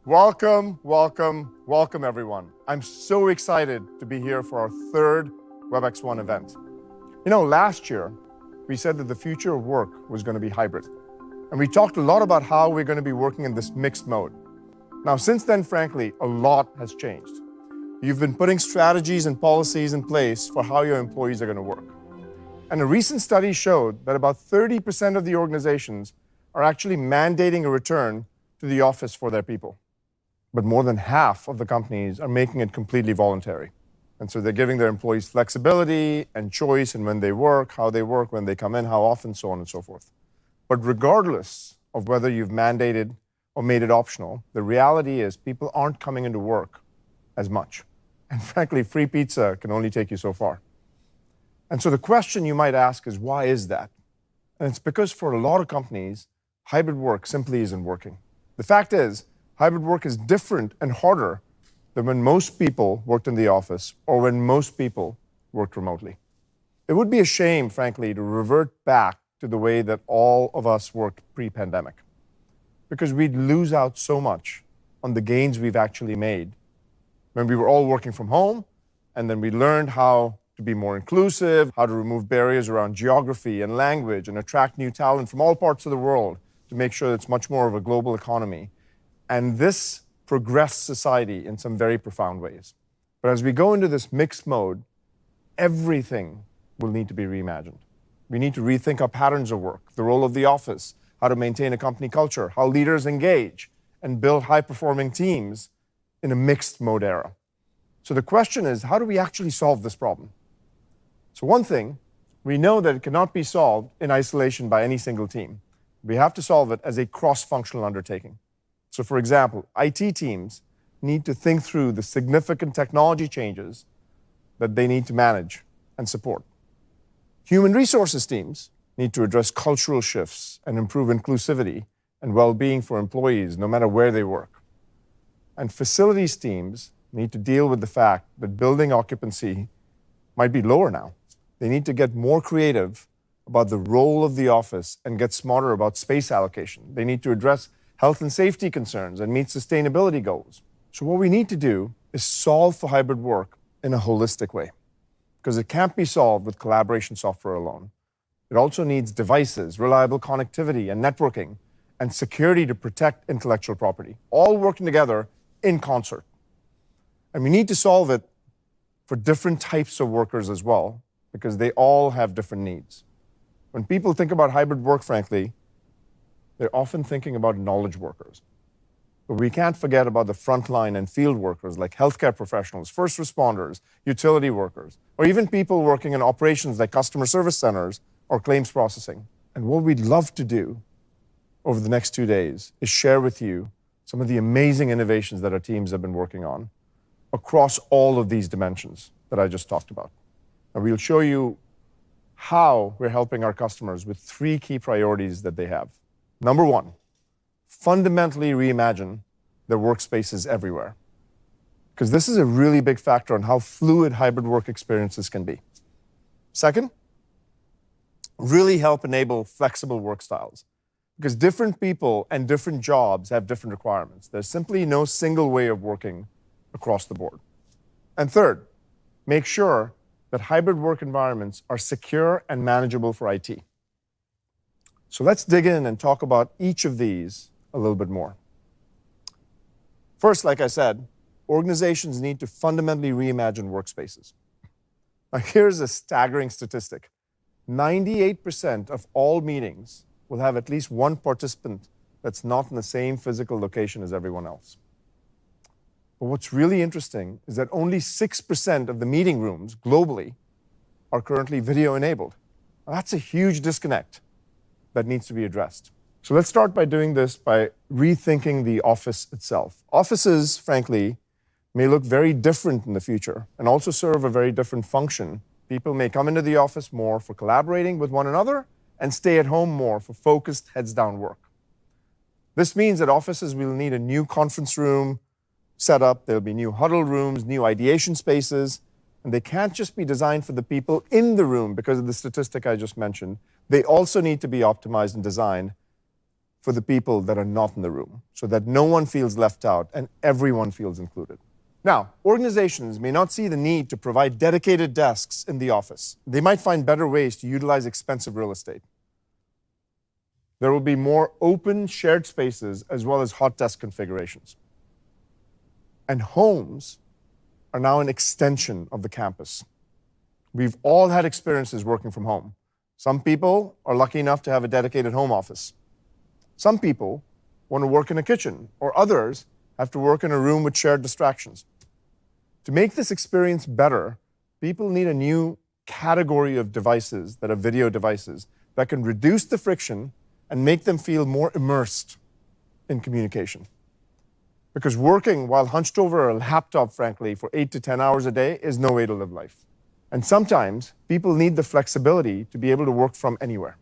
Welcome, welcome, welcome everyone. I'm so excited to be here for our third WebexOne event. You know, last year, we said that the future of work was going to be hybrid. And we talked a lot about how we're going to be working in this mixed mode. Now, since then, frankly, a lot has changed. You've been putting strategies and policies in place for how your employees are going to work. And a recent study showed that about 30% of the organizations are actually mandating a return to the office for their people. But more than half of the companies are making it completely voluntary. And so they're giving their employees flexibility and choice in when they work, how they work, when they come in, how often, so on and so forth. But regardless of whether you've mandated or made it optional, the reality is people aren't coming into work as much. And frankly, free pizza can only take you so far. And so the question you might ask is, why is that? And it's because for a lot of companies, hybrid work simply isn't working. The fact is, hybrid work is different and harder than when most people worked in the office or when most people worked remotely. It would be a shame, frankly, to revert back to the way that all of us worked pre-pandemic, because we'd lose out so much on the gains we've actually made when we were all working from home, and then we learned how to be more inclusive, how to remove barriers around geography and language and attract new talent from all parts of the world to make sure it's much more of a global economy. And this progressed society in some very profound ways. But as we go into this mixed mode, everything will need to be reimagined. We need to rethink our patterns of work, the role of the office, how to maintain a company culture, how leaders engage and build high-performing teams in a mixed mode era. So the question is, how do we actually solve this problem? So one thing, we know that it cannot be solved in isolation by any single team. We have to solve it as a cross-functional undertaking. So for example, IT teams need to think through the significant technology changes that they need to manage and support. Human resources teams need to address cultural shifts and improve inclusivity and well-being for employees, no matter where they work. And facilities teams need to deal with the fact that building occupancy might be lower now. They need to get more creative about the role of the office and get smarter about space allocation. They need to address health and safety concerns and meet sustainability goals. So what we need to do is solve for hybrid work in a holistic way, because it can't be solved with collaboration software alone. It also needs devices, reliable connectivity and networking, and security to protect intellectual property, all working together in concert. And we need to solve it for different types of workers as well, because they all have different needs. When people think about hybrid work, frankly, they're often thinking about knowledge workers. But we can't forget about the frontline and field workers like healthcare professionals, first responders, utility workers, or even people working in operations like customer service centers or claims processing. And what we'd love to do over the next 2 days is share with you some of the amazing innovations that our teams have been working on across all of these dimensions that I just talked about. And we'll show you how we're helping our customers with 3 key priorities that they have. Number 1, fundamentally reimagine their workspaces everywhere, because this is a really big factor on how fluid hybrid work experiences can be. Second, really help enable flexible work styles, because different people and different jobs have different requirements. There's simply no single way of working across the board. And third, make sure that hybrid work environments are secure and manageable for IT. So let's dig in and talk about each of these a little bit more. First, like I said, organizations need to fundamentally reimagine workspaces. Now, here's a staggering statistic. 98% of all meetings will have at least one participant that's not in the same physical location as everyone else. But what's really interesting is that only 6% of the meeting rooms globally are currently video enabled. Now, that's a huge disconnect that needs to be addressed. So let's start by doing this by rethinking the office itself. Offices, frankly, may look very different in the future and also serve a very different function. People may come into the office more for collaborating with one another and stay at home more for focused heads-down work. This means that offices will need a new conference room setup. There'll be new huddle rooms, new ideation spaces, and they can't just be designed for the people in the room because of the statistic I just mentioned. They also need to be optimized and designed for the people that are not in the room, so that no one feels left out and everyone feels included. Now, organizations may not see the need to provide dedicated desks in the office. They might find better ways to utilize expensive real estate. There will be more open shared spaces as well as hot desk configurations. And homes are now an extension of the campus. We've all had experiences working from home. Some people are lucky enough to have a dedicated home office. Some people want to work in a kitchen, or others have to work in a room with shared distractions. To make this experience better, people need a new category of devices that are video devices that can reduce the friction and make them feel more immersed in communication. Because working while hunched over a laptop, frankly, for 8 to 10 hours a day is no way to live life. And sometimes people need the flexibility to be able to work from anywhere,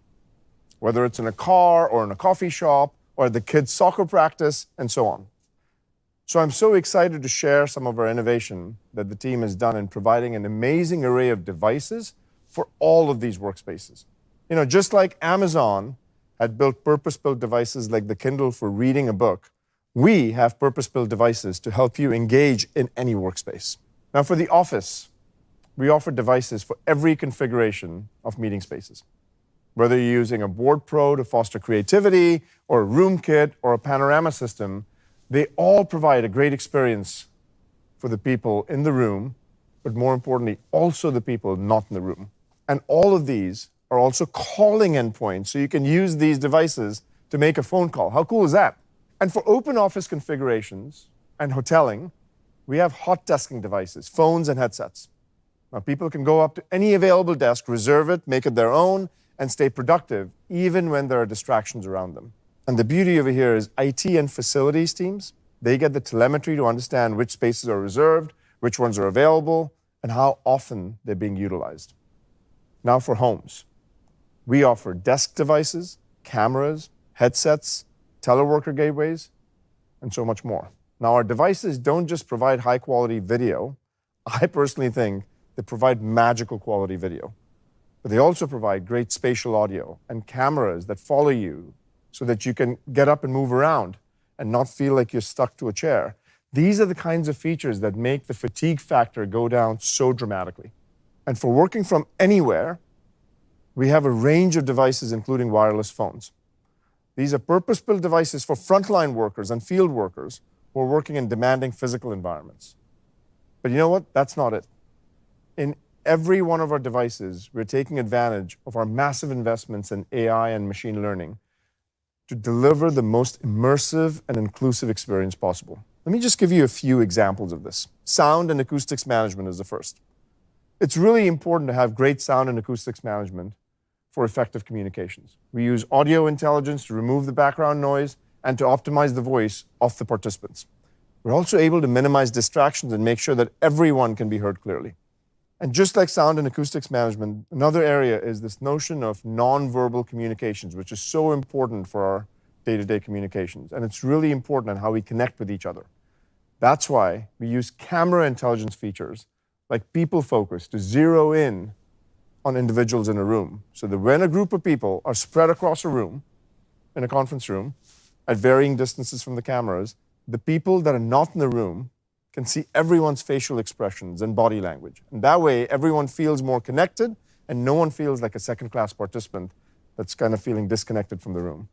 whether it's in a car or in a coffee shop or at the kids' soccer practice and so on. So I'm so excited to share some of our innovation that the team has done in providing an amazing array of devices for all of these workspaces. You know, just like Amazon had built purpose-built devices like the Kindle for reading a book, we have purpose-built devices to help you engage in any workspace. Now for the office, we offer devices for every configuration of meeting spaces. Whether you're using a Board Pro to foster creativity, or a room kit, or a panorama system, they all provide a great experience for the people in the room, but more importantly, also the people not in the room. And all of these are also calling endpoints, so you can use these devices to make a phone call. How cool is that? And for open office configurations and hoteling, we have hot desking devices, phones and headsets. Now, people can go up to any available desk, reserve it, make it their own, and stay productive, even when there are distractions around them. And the beauty over here is IT and facilities teams, they get the telemetry to understand which spaces are reserved, which ones are available, and how often they're being utilized. Now for homes, we offer desk devices, cameras, headsets, teleworker gateways, and so much more. Now our devices don't just provide high quality video. I personally think they provide magical quality video. But they also provide great spatial audio and cameras that follow you so that you can get up and move around and not feel like you're stuck to a chair. These are the kinds of features that make the fatigue factor go down so dramatically. And for working from anywhere, we have a range of devices, including wireless phones. These are purpose-built devices for frontline workers and field workers who are working in demanding physical environments. But you know what? That's not it. In every one of our devices, we're taking advantage of our massive investments in AI and machine learning to deliver the most immersive and inclusive experience possible. Let me just give you a few examples of this. Sound and acoustics management is the first. It's really important to have great sound and acoustics management for effective communications. We use audio intelligence to remove the background noise and to optimize the voice of the participants. We're also able to minimize distractions and make sure that everyone can be heard clearly. And just like sound and acoustics management, another area is this notion of nonverbal communications, which is so important for our day-to-day communications. And it's really important on how we connect with each other. That's why we use camera intelligence features like people focus to zero in on individuals in a room, so that when a group of people are spread across a room, in a conference room, at varying distances from the cameras, the people that are not in the room can see everyone's facial expressions and body language. And that way, everyone feels more connected and no one feels like a second-class participant that's kind of feeling disconnected from the room.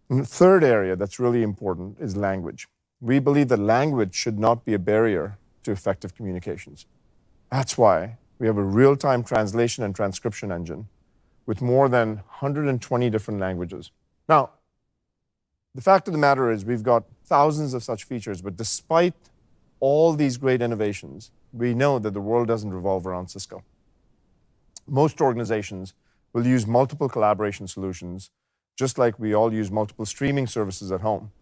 And the third area that's really important is language. We believe that language should not be a barrier to effective communications. That's why we have a real-time translation and transcription engine with more than 120 different languages. Now, the fact of the matter is we've got thousands of such features, but despite all these great innovations, we know that the world doesn't revolve around Cisco. Most organizations will use multiple collaboration solutions, just like we all use multiple streaming services at home.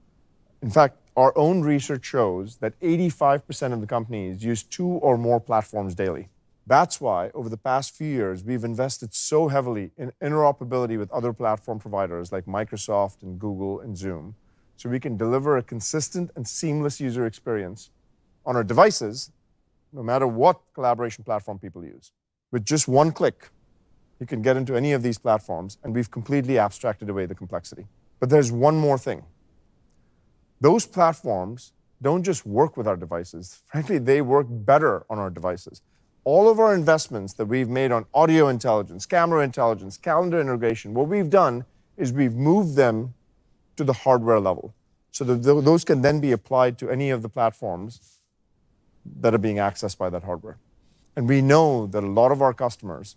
In fact, our own research shows that 85% of the companies use 2 or more platforms daily. That's why, over the past few years, we've invested so heavily in interoperability with other platform providers like Microsoft and Google and Zoom, so we can deliver a consistent and seamless user experience on our devices, no matter what collaboration platform people use. With just one click, you can get into any of these platforms, and we've completely abstracted away the complexity. But there's one more thing. Those platforms don't just work with our devices. Frankly, they work better on our devices. All of our investments that we've made on audio intelligence, camera intelligence, calendar integration, what we've done is we've moved them to the hardware level so that those can then be applied to any of the platforms that are being accessed by that hardware. And we know that a lot of our customers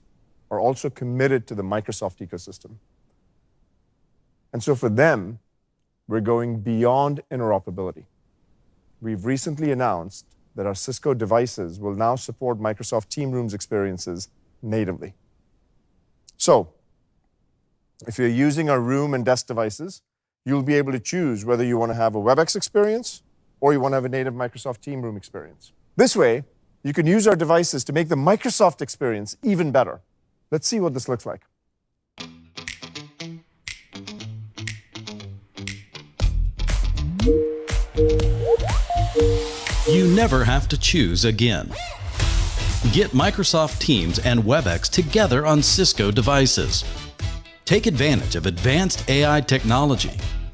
are also committed to the Microsoft ecosystem. And so for them, we're going beyond interoperability. We've recently announced that our Cisco devices will now support Microsoft Team Rooms experiences natively. So, if you're using our room and desk devices, you'll be able to choose whether you want to have a WebEx experience or you want to have a native Microsoft Team Room experience. This way, you can use our devices to make the Microsoft experience even better. Let's see what this looks like. You never have to choose again. Get Microsoft Teams and WebEx together on Cisco devices. Take advantage of advanced AI technology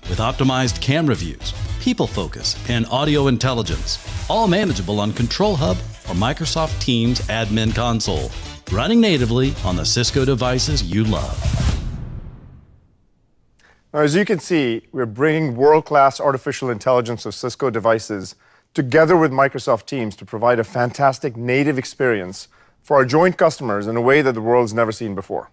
with optimized camera views, people focus, and audio intelligence, all manageable on Control Hub or Microsoft Teams Admin Console, running natively on the Cisco devices you love. Now, as you can see, we're bringing world-class artificial intelligence of Cisco devices together with Microsoft Teams to provide a fantastic native experience for our joint customers in a way that the world's never seen before.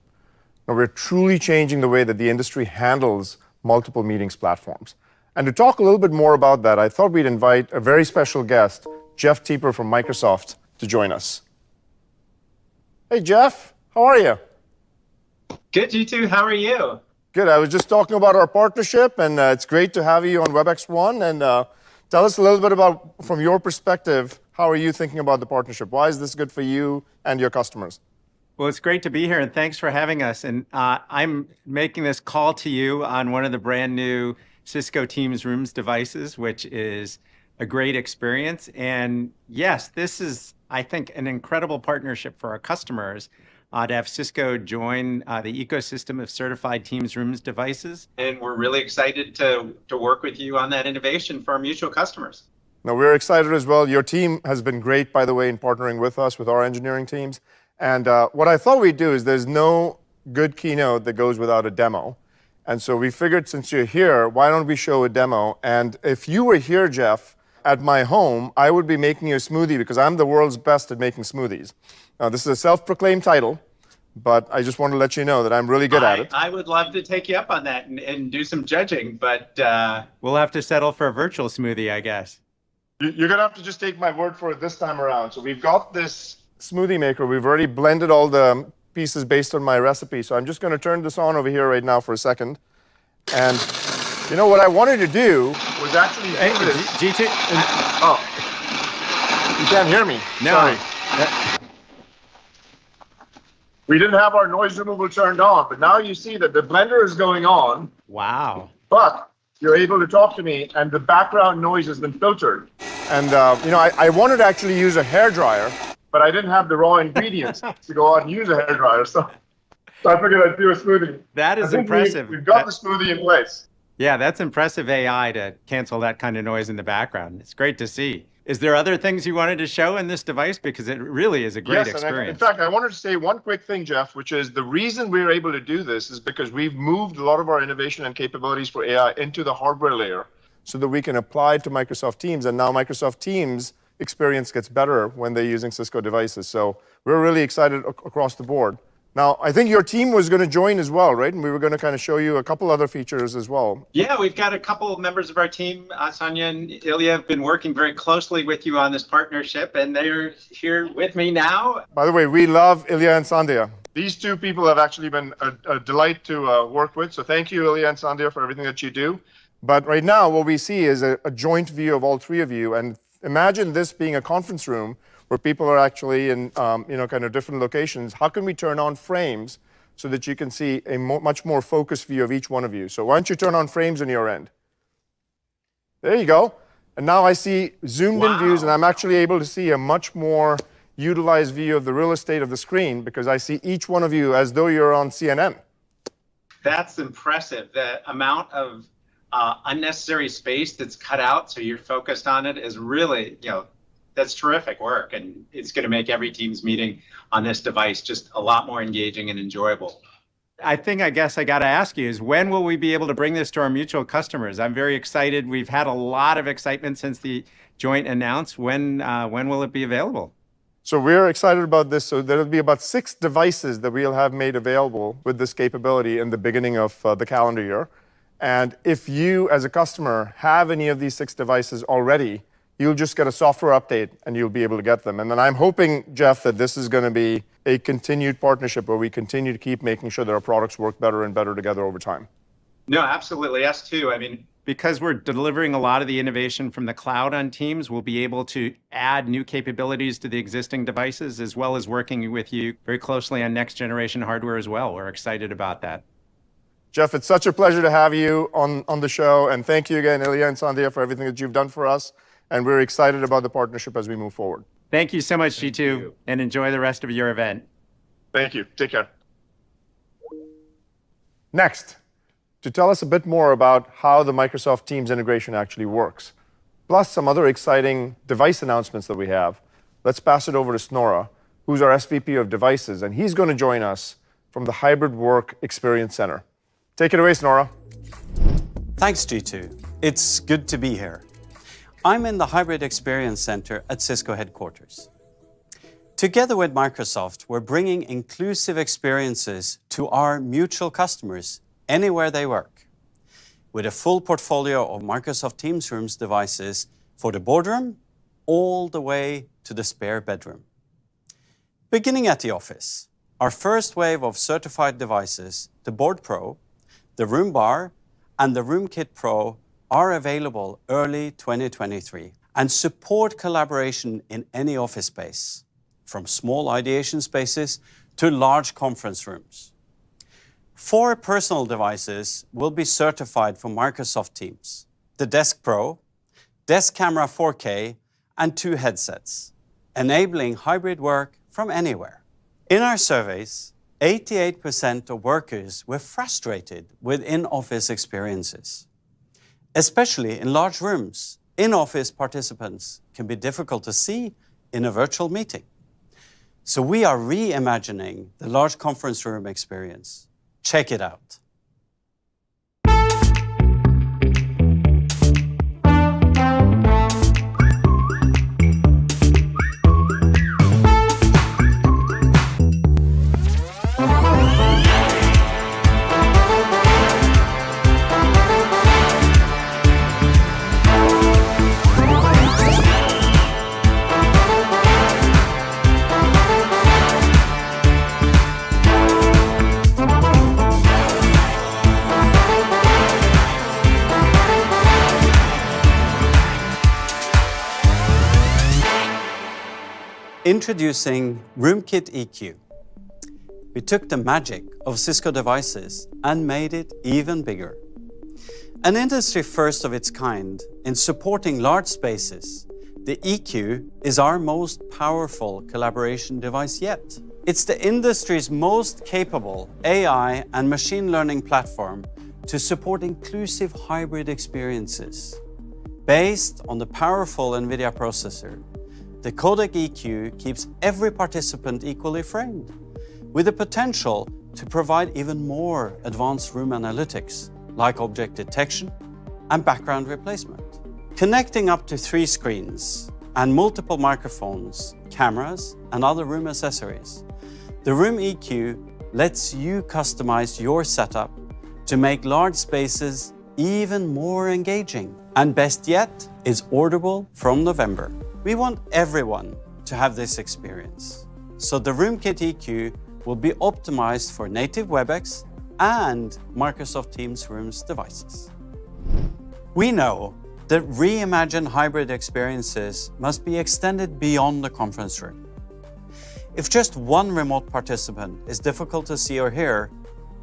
Now, we're truly changing the way that the industry handles multiple meetings platforms. And to talk a little bit more about that, I thought we'd invite a very special guest, Jeff Teper from Microsoft, to join us. Hey, Jeff, how are you? Good, Jeetu. How are you? Good. I was just talking about our partnership, and it's great to have you on WebexOne. And tell us a little bit about, from your perspective, how are you thinking about the partnership? Why is this good for you and your customers? Well, it's great to be here, and thanks for having us. And I'm making this call to you on one of the brand new Cisco Teams Rooms devices, which is a great experience. And yes, this is, I think, an incredible partnership for our customers to have Cisco join the ecosystem of certified Teams Rooms devices. And we're really excited to work with you on that innovation for our mutual customers. Now, we're excited as well. Your team has been great, by the way, in partnering with us, with our engineering teams. And what I thought we'd do is there's no good keynote that goes without a demo. And so we figured, since you're here, why don't we show a demo? And if you were here, Jeff, at my home, I would be making you a smoothie because I'm the world's best at making smoothies. Now, this is a self-proclaimed title, but I just want to let you know that I'm really good at it. I would love to take you up on that and do some judging, but we'll have to settle for a virtual smoothie, I guess. You're going to have to just take my word for it this time around. So we've got this smoothie maker. We've already blended all the pieces based on my recipe. So I'm just going to turn this on over here right now for a second. And you know what I wanted to do was actually do this. Jeetu? Oh, you can't hear me. No. Sorry. We didn't have our noise removal turned on, but now you see that the blender is going on. Wow. But you're able to talk to me, and the background noise has been filtered. And you know, I wanted to actually use a hairdryer, but I didn't have the raw ingredients to go out and use a hairdryer, so I figured I'd do a smoothie. That is impressive. We've got the smoothie in place. Yeah, that's impressive AI to cancel that kind of noise in the background. It's great to see. Is there other things you wanted to show in this device? Because it really is a great experience. In fact, I wanted to say one quick thing, Jeff, which is the reason we're able to do this is because we've moved a lot of our innovation and capabilities for AI into the hardware layer so that we can apply it to Microsoft Teams. And now Microsoft Teams experience gets better when they're using Cisco devices. So we're really excited across the board. Now, I think your team was going to join as well, right? And we were going to kind of show you a couple other features as well. Yeah, we've got a couple of members of our team. Sonia and Ilya have been working very closely with you on this partnership, and they're here with me now. By the way, we love Ilya and Sandhya. These two people have actually been a delight to work with. So thank you, Ilya and Sandhya, for everything that you do. But right now, what we see is a joint view of all three of you. And imagine this being a conference room where people are actually in kind of different locations. How can we turn on frames so that you can see a much more focused view of each one of you? So why don't you turn on frames on your end? There you go. And now I see zoomed in views, and I'm actually able to see a much more utilized view of the real estate of the screen because I see each one of you as though you're on CNN. That's impressive. The amount of unnecessary space that's cut out, so you're focused on it, is really, that's terrific work. And it's going to make every Teams meeting on this device just a lot more engaging and enjoyable. I guess I got to ask you is, when will we be able to bring this to our mutual customers? I'm very excited. We've had a lot of excitement since the joint announced. When will it be available? So we're excited about this. So there'll be about 6 devices that we'll have made available with this capability in the beginning of the calendar year. And if you, as a customer, have any of these 6 devices already, you'll just get a software update and you'll be able to get them. And then I'm hoping, Jeff, that this is going to be a continued partnership where we continue to keep making sure that our products work better and better together over time. No, absolutely. Us too. I mean, because we're delivering a lot of the innovation from the cloud on Teams, we'll be able to add new capabilities to the existing devices, as well as working with you very closely on next generation hardware as well. We're excited about that. Jeff, it's such a pleasure to have you on the show. And thank you again, Ilya and Sandhya, for everything that you've done for us. And we're excited about the partnership as we move forward. Thank you so much, Jeetu, and enjoy the rest of your event. Thank you. Take care. Next, to tell us a bit more about how the Microsoft Teams integration actually works, plus some other exciting device announcements that we have, let's pass it over to Snora, who's our SVP of Devices, and he's going to join us from the Hybrid Work Experience Center. Take it away, Snora. Thanks, Jeetu. It's good to be here. I'm in the Hybrid Experience Center at Cisco headquarters. Together with Microsoft, we're bringing inclusive experiences to our mutual customers anywhere they work, with a full portfolio of Microsoft Teams Rooms devices for the boardroom all the way to the spare bedroom. Beginning at the office, our first wave of certified devices, the Board Pro, the Room Bar, and the RoomKit Pro, are available early 2023 and support collaboration in any office space, from small ideation spaces to large conference rooms. 4 personal devices will be certified for Microsoft Teams: the Desk Pro, Desk Camera 4K, and 2 headsets, enabling hybrid work from anywhere. In our surveys, 88% of workers were frustrated with in-office experiences. Especially in large rooms, in-office participants can be difficult to see in a virtual meeting. So we are reimagining the large conference room experience. Check it out. Introducing RoomKit EQ. We took the magic of Cisco devices and made it even bigger. An industry first of its kind in supporting large spaces, the EQ is our most powerful collaboration device yet. It's the industry's most capable AI and machine learning platform to support inclusive hybrid experiences. Based on the powerful NVIDIA processor, the codec EQ keeps every participant equally framed, with the potential to provide even more advanced room analytics, like object detection and background replacement. Connecting up to 3 screens and multiple microphones, cameras, and other room accessories, the Room EQ lets you customize your setup to make large spaces even more engaging. And best yet, it's orderable from November. We want everyone to have this experience. So the RoomKit EQ will be optimized for native WebEx and Microsoft Teams Rooms devices. We know that reimagined hybrid experiences must be extended beyond the conference room. If just one remote participant is difficult to see or hear,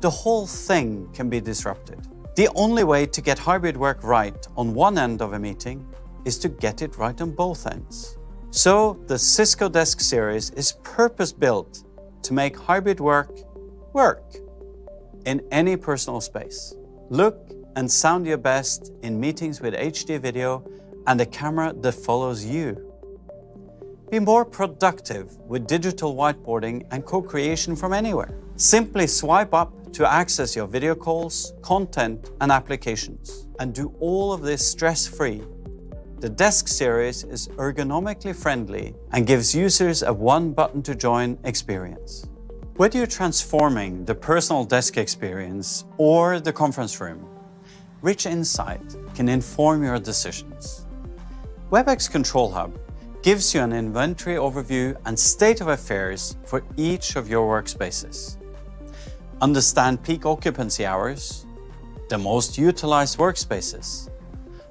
the whole thing can be disrupted. The only way to get hybrid work right on one end of a meeting is to get it right on both ends. So the Cisco Desk series is purpose-built to make hybrid work work. in any personal space. Look and sound your best in meetings with HD video and a camera that follows you. Be more productive with digital whiteboarding and co-creation from anywhere. Simply swipe up to access your video calls, content, and applications, and do all of this stress-free. The Desk series is ergonomically friendly and gives users a one-button-to-join experience. Whether you're transforming the personal desk experience or the conference room, rich insight can inform your decisions. Webex Control Hub gives you an inventory overview and state of affairs for each of your workspaces. Understand peak occupancy hours, the most utilized workspaces.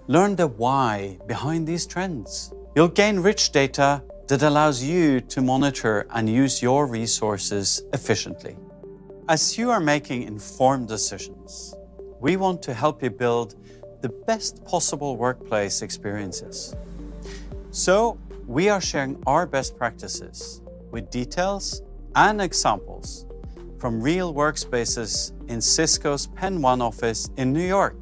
Learn the why behind these trends. You'll gain rich data that allows you to monitor and use your resources efficiently. As you are making informed decisions, we want to help you build the best possible workplace experiences. So, we are sharing our best practices with details and examples from real workspaces in Cisco's Penn 1 office in New York.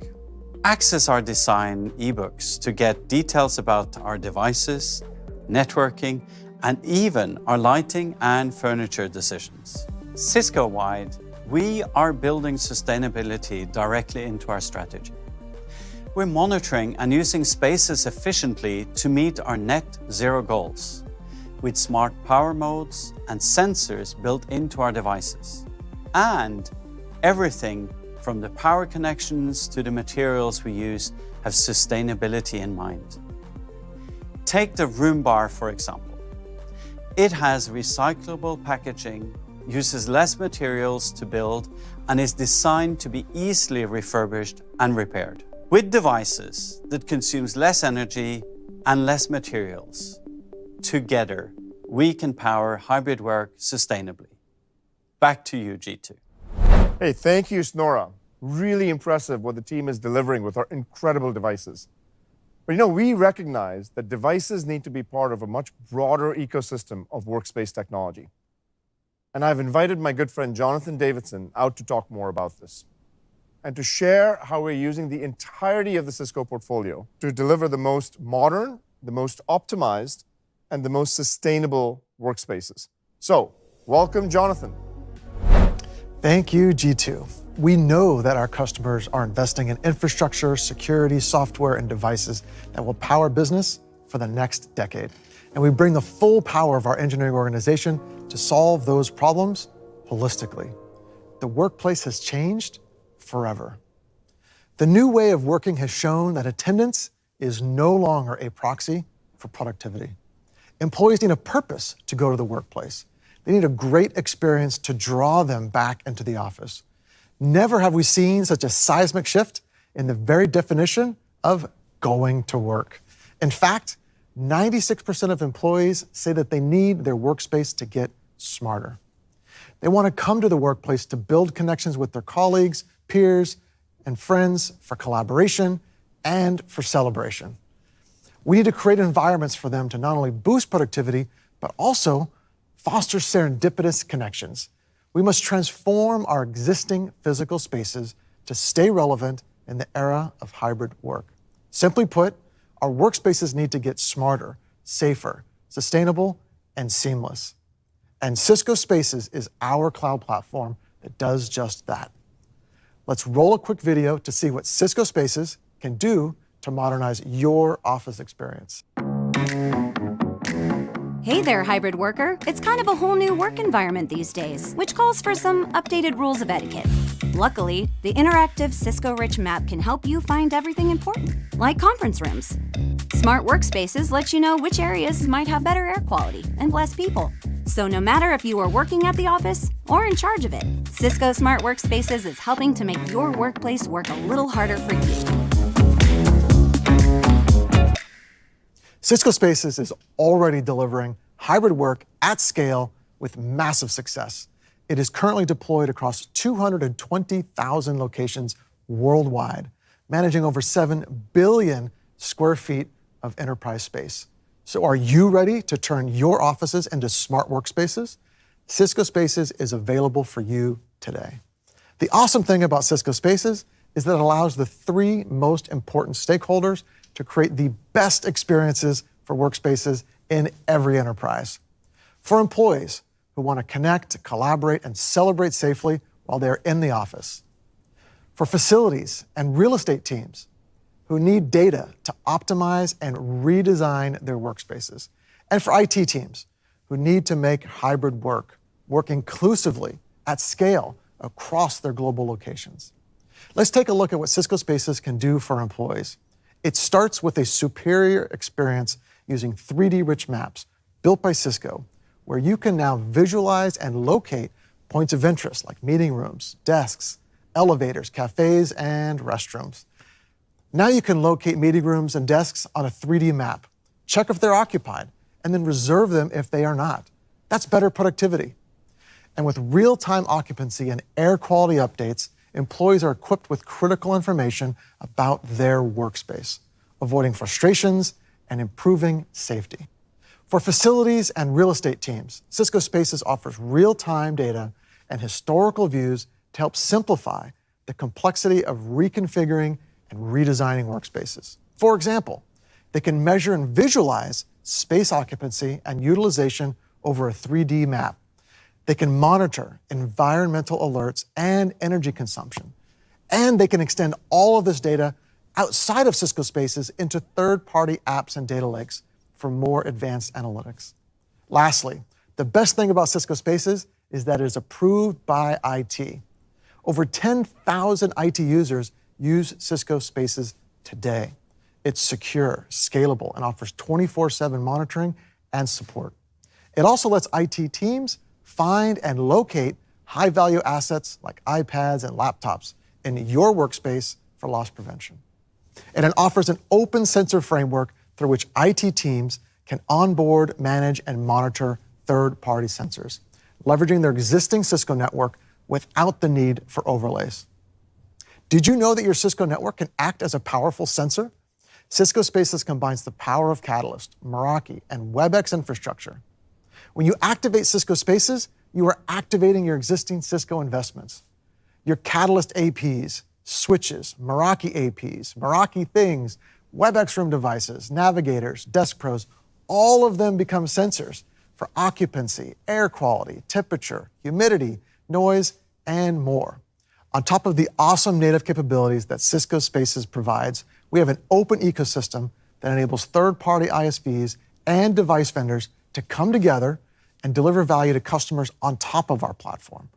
Access our design ebooks to get details about our devices, networking, and even our lighting and furniture decisions. Cisco-wide, we are building sustainability directly into our strategy. We're monitoring and using spaces efficiently to meet our net zero goals, with smart power modes and sensors built into our devices. And everything from the power connections to the materials we use have sustainability in mind. Take the room bar, for example. It has recyclable packaging, uses less materials to build, and is designed to be easily refurbished and repaired. With devices that consumes less energy and less materials, together, we can power hybrid work sustainably. Back to you, Jeetu. Hey, thank you, Snorra. Really impressive what the team is delivering with our incredible devices. But we recognize that devices need to be part of a much broader ecosystem of workspace technology. And I've invited my good friend Jonathan Davidson out to talk more about this and to share how we're using the entirety of the Cisco portfolio to deliver the most modern, the most optimized, and the most sustainable workspaces. So, welcome, Jonathan. Thank you, Jeetu. We know that our customers are investing in infrastructure, security, software, and devices that will power business for the next decade. And we bring the full power of our engineering organization to solve those problems holistically. The workplace has changed forever. The new way of working has shown that attendance is no longer a proxy for productivity. Employees need a purpose to go to the workplace. They need a great experience to draw them back into the office. Never have we seen such a seismic shift in the very definition of going to work. In fact, 96% of employees say that they need their workspace to get smarter. They want to come to the workplace to build connections with their colleagues, peers, and friends for collaboration and for celebration. We need to create environments for them to not only boost productivity, but also foster serendipitous connections. We must transform our existing physical spaces to stay relevant in the era of hybrid work. Simply put, our workspaces need to get smarter, safer, sustainable, and seamless. And Cisco Spaces is our cloud platform that does just that. Let's roll a quick video to see what Cisco Spaces can do to modernize your office experience. Hey there, hybrid worker. It's kind of a whole new work environment these days, which calls for some updated rules of etiquette. Luckily, the interactive Cisco Rich Map can help you find everything important, like conference rooms. Smart Workspaces let you know which areas might have better air quality and less people. So no matter if you are working at the office or in charge of it, Cisco Smart Workspaces is helping to make your workplace work a little harder for you. Cisco Spaces is already delivering hybrid work at scale with massive success. It is currently deployed across 220,000 locations worldwide, managing over 7 billion square feet of enterprise space. So are you ready to turn your offices into smart workspaces? Cisco Spaces is available for you today. The awesome thing about Cisco Spaces is that it allows the three most important stakeholders to create the best experiences for workspaces in every enterprise. For employees who want to connect, collaborate, and celebrate safely while they're in the office. For facilities and real estate teams who need data to optimize and redesign their workspaces. And for IT teams who need to make hybrid work inclusively at scale across their global locations. Let's take a look at what Cisco Spaces can do for employees. It starts with a superior experience using 3D rich maps built by Cisco, where you can now visualize and locate points of interest like meeting rooms, desks, elevators, cafes, and restrooms. Now you can locate meeting rooms and desks on a 3D map, check if they're occupied, and then reserve them if they are not. That's better productivity. And with real-time occupancy and air quality updates, employees are equipped with critical information about their workspace, avoiding frustrations and improving safety. For facilities and real estate teams, Cisco Spaces offers real-time data and historical views to help simplify the complexity of reconfiguring and redesigning workspaces. For example, they can measure and visualize space occupancy and utilization over a 3D map. They can monitor environmental alerts and energy consumption. And they can extend all of this data outside of Cisco Spaces into third-party apps and data lakes for more advanced analytics. Lastly, the best thing about Cisco Spaces is that it is approved by IT. Over 10,000 IT users use Cisco Spaces today. It's secure, scalable, and offers 24/7 monitoring and support. It also lets IT teams find and locate high-value assets like iPads and laptops in your workspace for loss prevention. And it offers an open sensor framework through which IT teams can onboard, manage, and monitor third-party sensors, leveraging their existing Cisco network without the need for overlays. Did you know that your Cisco network can act as a powerful sensor? Cisco Spaces combines the power of Catalyst, Meraki, and WebEx infrastructure. When you activate Cisco Spaces, you are activating your existing Cisco investments. Your Catalyst APs, switches, Meraki APs, Meraki things, WebEx room devices, navigators, desk pros, all of them become sensors for occupancy, air quality, temperature, humidity, noise, and more. On top of the awesome native capabilities that Cisco Spaces provides, we have an open ecosystem that enables third-party ISVs and device vendors to come together and deliver value to customers on top of our platform.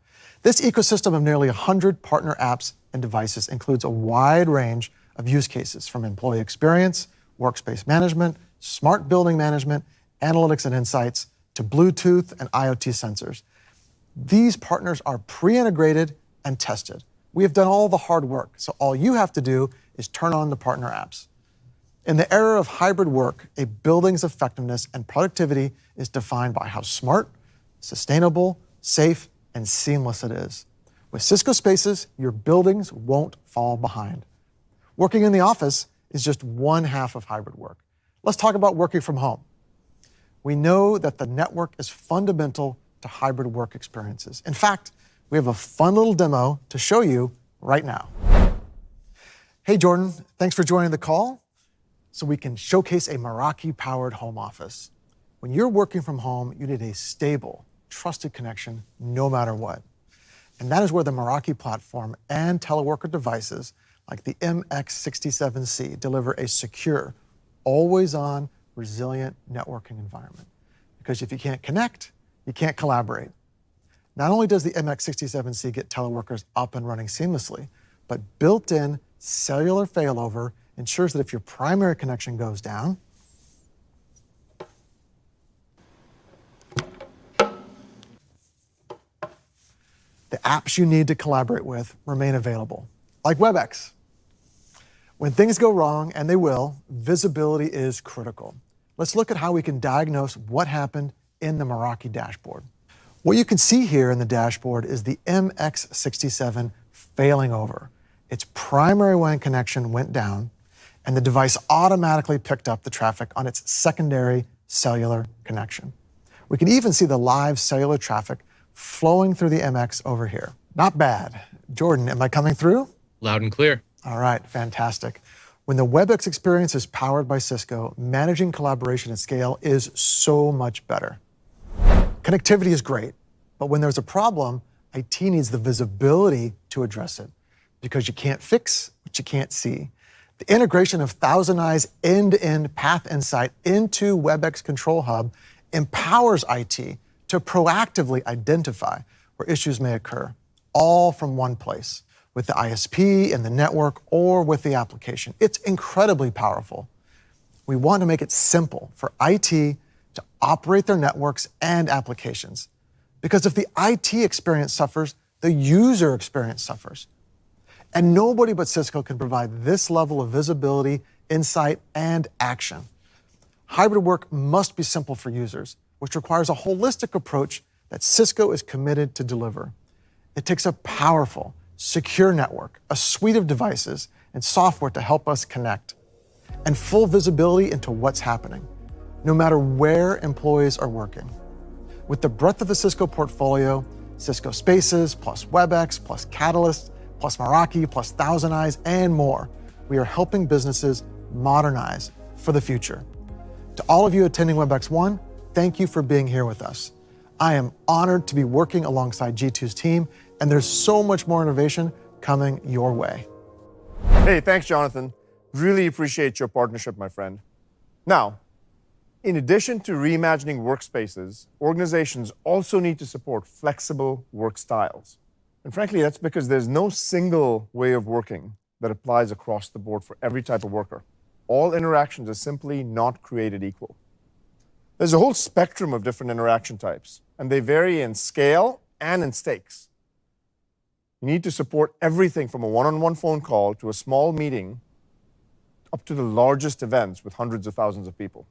This ecosystem of nearly 100 partner apps and devices includes a wide range of use cases from employee experience, workspace management, smart building management, analytics and insights, to Bluetooth and IoT sensors. These partners are pre-integrated and tested. We have done all the hard work, so all you have to do is turn on the partner apps. In the era of hybrid work, a building's effectiveness and productivity is defined by how smart, sustainable, safe, and seamless it is. With Cisco Spaces, your buildings won't fall behind. Working in the office is just one half of hybrid work. Let's talk about working from home. We know that the network is fundamental to hybrid work experiences. In fact, we have a fun little demo to show you right now. Hey, Jordan, thanks for joining the call so we can showcase a Meraki-powered home office. When you're working from home, you need a stable, trusted connection no matter what. And that is where the Meraki platform and teleworker devices like the MX67C deliver a secure, always-on, resilient networking environment. Because if you can't connect, you can't collaborate. Not only does the MX67C get teleworkers up and running seamlessly, but built-in cellular failover ensures that if your primary connection goes down, the apps you need to collaborate with remain available, like WebEx. When things go wrong, and they will, visibility is critical. Let's look at how we can diagnose what happened in the Meraki dashboard. What you can see here in the dashboard is the MX67 failing over. Its primary WAN connection went down, and the device automatically picked up the traffic on its secondary cellular connection. We can even see the live cellular traffic flowing through the MX over here. Not bad. Jordan, am I coming through? Loud and clear. All right, fantastic. When the WebEx experience is powered by Cisco, managing collaboration at scale is so much better. Connectivity is great, but when there's a problem, IT needs the visibility to address it because you can't fix what you can't see. The integration of Thousand Eyes end-to-end path insight into WebEx Control Hub empowers IT to proactively identify where issues may occur, all from one place, with the ISP and the network or with the application. It's incredibly powerful. We want to make it simple for IT to operate their networks and applications. Because if the IT experience suffers, the user experience suffers. And nobody but Cisco can provide this level of visibility, insight, and action. Hybrid work must be simple for users, which requires a holistic approach that Cisco is committed to deliver. It takes a powerful, secure network, a suite of devices, and software to help us connect, and full visibility into what's happening, no matter where employees are working. With the breadth of the Cisco portfolio, Cisco Spaces, plus WebEx, plus Catalyst, plus Meraki, plus Thousand Eyes, and more, we are helping businesses modernize for the future. To all of you attending WebexOne, thank you for being here with us. I am honored to be working alongside Jeetu's team, and there's so much more innovation coming your way. Hey, thanks, Jonathan. Really appreciate your partnership, my friend. Now, in addition to reimagining workspaces, organizations also need to support flexible work styles. And frankly, that's because there's no single way of working that applies across the board for every type of worker. All interactions are simply not created equal. There's a whole spectrum of different interaction types, and they vary in scale and in stakes. You need to support everything from a one-on-one phone call to a small meeting up to the largest events with hundreds of thousands of people.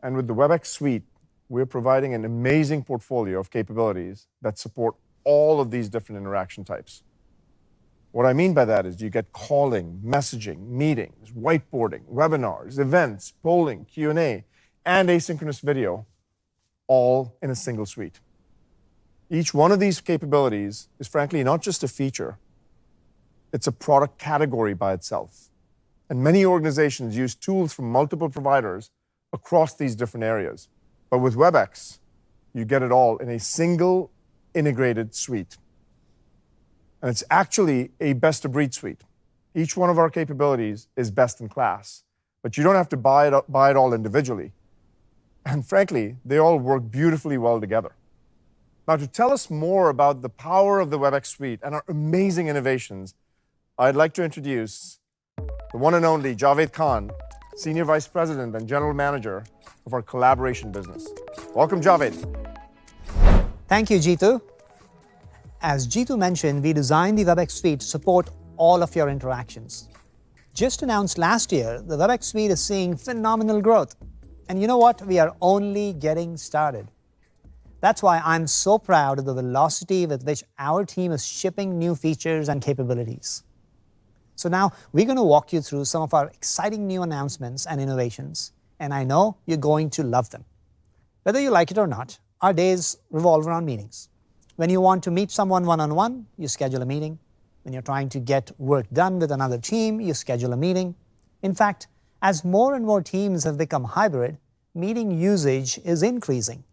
And with the WebEx Suite, we're providing an amazing portfolio of capabilities that support all of these different interaction types. What I mean by that is you get calling, messaging, meetings, whiteboarding, webinars, events, polling, Q&A, and asynchronous video, all in a single suite. Each one of these capabilities is frankly not just a feature, it's a product category by itself. And many organizations use tools from multiple providers across these different areas. But with WebEx, you get it all in a single integrated suite. And it's actually a best-of-breed suite. Each one of our capabilities is best in class, but you don't have to buy it all individually. And frankly, they all work beautifully well together. Now, to tell us more about the power of the WebEx Suite and our amazing innovations, I'd like to introduce the one and only Javed Khan, Senior Vice President and General Manager of our collaboration business. Welcome, Javed. Thank you, Jeetu. As Jeetu mentioned, we designed the WebEx Suite to support all of your interactions. Just announced last year, the WebEx Suite is seeing phenomenal growth. And you know what? We are only getting started. That's why I'm so proud of the velocity with which our team is shipping new features and capabilities. So now we're going to walk you through some of our exciting new announcements and innovations, and I know you're going to love them. Whether you like it or not, our days revolve around meetings. When you want to meet someone one-on-one, you schedule a meeting. When you're trying to get work done with another team, you schedule a meeting. In fact, as more and more teams have become hybrid, meeting usage is increasing.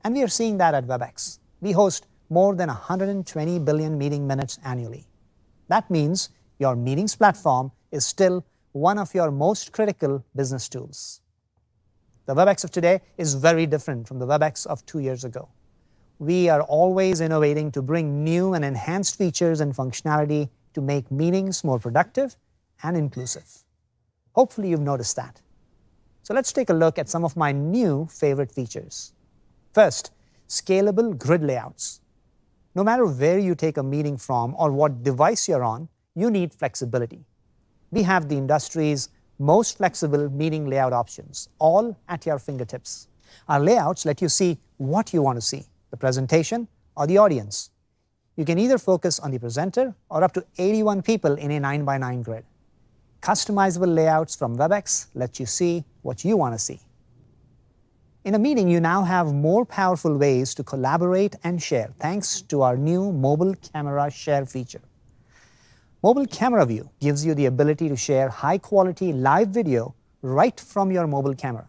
And we are seeing that at WebEx. We host more than 120 billion meeting minutes annually. That means your meetings platform is still one of your most critical business tools. The WebEx of today is very different from the WebEx of 2 years ago. We are always innovating to bring new and enhanced features and functionality to make meetings more productive and inclusive. Hopefully you've noticed that. So let's take a look at some of my new favorite features. First, scalable grid layouts. No matter where you take a meeting from or what device you're on, you need flexibility. We have the industry's most flexible meeting layout options, all at your fingertips. Our layouts let you see what you want to see, the presentation or the audience. You can either focus on the presenter or up to 81 people in a 9x9 grid. Customizable layouts from WebEx let you see what you want to see. In a meeting, you now have more powerful ways to collaborate and share thanks to our new mobile camera share feature. Mobile camera view gives you the ability to share high-quality live video right from your mobile camera.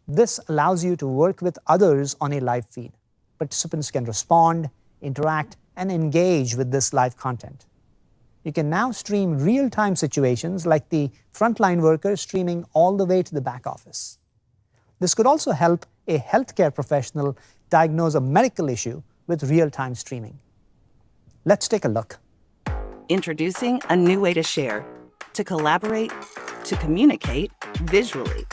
This allows you to work with others on a live feed. Participants can respond, interact, and engage with this live content. You can now stream real-time situations like the frontline worker streaming all the way to the back office. This could also help a healthcare professional diagnose a medical issue with real-time streaming. Let's take a look. Introducing a new way to share, to collaborate, to communicate visually.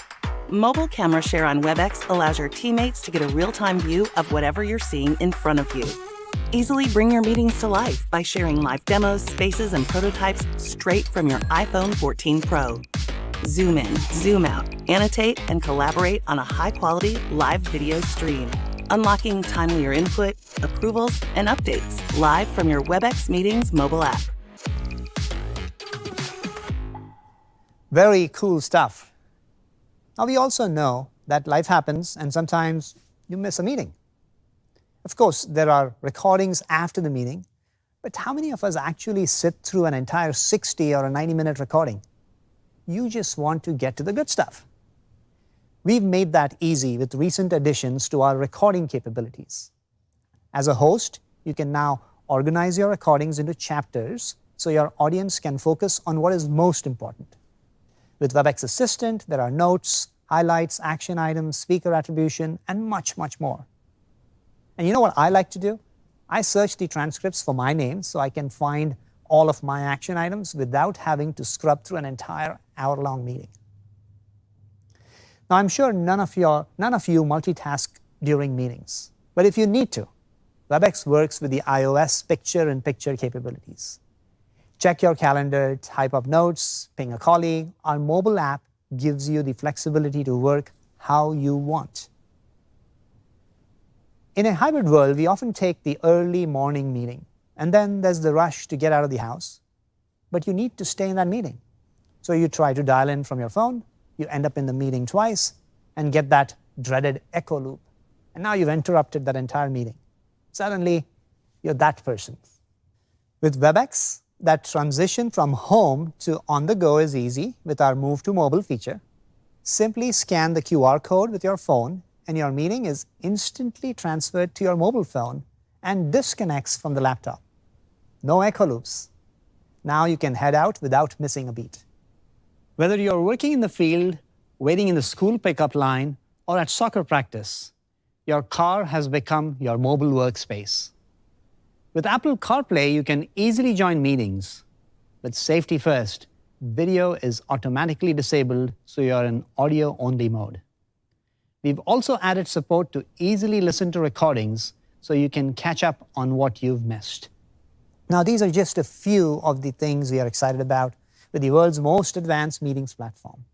Mobile camera share on WebEx allows your teammates to get a real-time view of whatever you're seeing in front of you. Easily bring your meetings to life by sharing live demos, spaces, and prototypes straight from your iPhone 14 Pro. Zoom in, zoom out, annotate, and collaborate on a high-quality live video stream, unlocking timelier input, approvals, and updates live from your WebEx Meetings mobile app. Very cool stuff. Now, we also know that life happens and sometimes you miss a meeting. Of course, there are recordings after the meeting, but how many of us actually sit through an entire 60 or a 90-minute recording? You just want to get to the good stuff. We've made that easy with recent additions to our recording capabilities. As a host, you can now organize your recordings into chapters so your audience can focus on what is most important. With WebEx Assistant, there are notes, highlights, action items, speaker attribution, and much, much more. And you know what I like to do? I search the transcripts for my name so I can find all of my action items without having to scrub through an entire hour-long meeting. Now, I'm sure none of you multitask during meetings, but if you need to, WebEx works with the iOS picture-in-picture capabilities. Check your calendar, type up notes, ping a colleague. Our mobile app gives you the flexibility to work how you want. In a hybrid world, we often take the early morning meeting, and then there's the rush to get out of the house. But you need to stay in that meeting. So you try to dial in from your phone, you end up in the meeting twice, and get that dreaded echo loop. And now you've interrupted that entire meeting. Suddenly, you're that person. With WebEx, that transition from home to on the go is easy with our Move to Mobile feature. Simply scan the QR code with your phone, and your meeting is instantly transferred to your mobile phone and disconnects from the laptop. No echo loops. Now you can head out without missing a beat. Whether you're working in the field, waiting in the school pickup line, or at soccer practice, your car has become your mobile workspace. With Apple CarPlay, you can easily join meetings. With safety first, video is automatically disabled, so you're in audio-only mode. We've also added support to easily listen to recordings so you can catch up on what you've missed. Now, these are just a few of the things we are excited about with the world's most advanced meetings platform.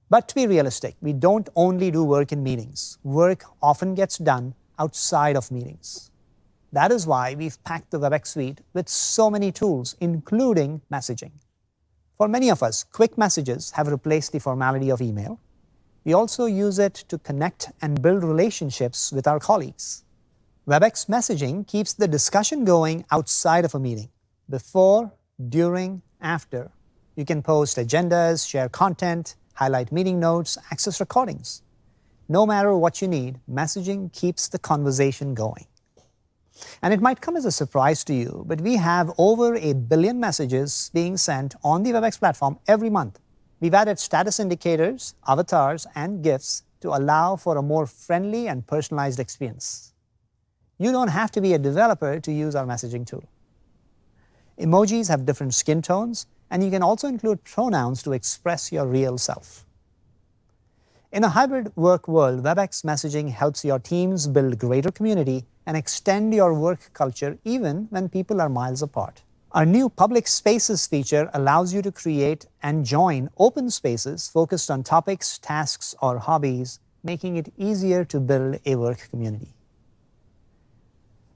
But to be realistic, we don't only do work in meetings. Work often gets done outside of meetings. That is why we've packed the WebEx Suite with so many tools, including messaging. For many of us, quick messages have replaced the formality of email. We also use it to connect and build relationships with our colleagues. WebEx messaging keeps the discussion going outside of a meeting. Before, during, after. You can post agendas, share content, highlight meeting notes, access recordings. No matter what you need, messaging keeps the conversation going. And it might come as a surprise to you, but we have over 1 billion messages being sent on the WebEx platform every month. We've added status indicators, avatars, and GIFs to allow for a more friendly and personalized experience. You don't have to be a developer to use our messaging tool. Emojis have different skin tones, and you can also include pronouns to express your real self. In a hybrid work world, WebEx messaging helps your teams build greater community and extend your work culture even when people are miles apart. Our new Public Spaces feature allows you to create and join open spaces focused on topics, tasks, or hobbies, making it easier to build a work community.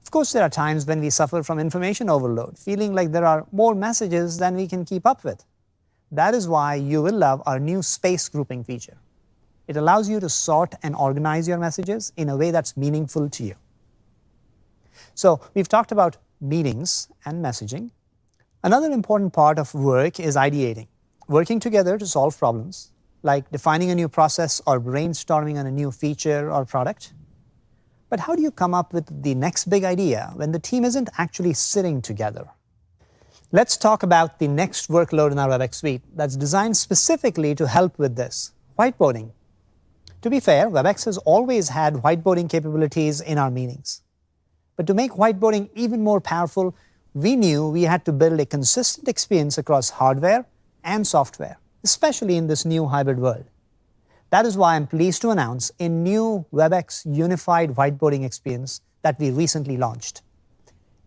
Of course, there are times when we suffer from information overload, feeling like there are more messages than we can keep up with. That is why you will love our new space grouping feature. It allows you to sort and organize your messages in a way that's meaningful to you. So we've talked about meetings and messaging. Another important part of work is ideating, working together to solve problems, like defining a new process or brainstorming on a new feature or product. But how do you come up with the next big idea when the team isn't actually sitting together? Let's talk about the next workload in our WebEx suite that's designed specifically to help with this, whiteboarding. To be fair, WebEx has always had whiteboarding capabilities in our meetings. But to make whiteboarding even more powerful, we knew we had to build a consistent experience across hardware and software, especially in this new hybrid world. That is why I'm pleased to announce a new WebEx unified whiteboarding experience that we recently launched.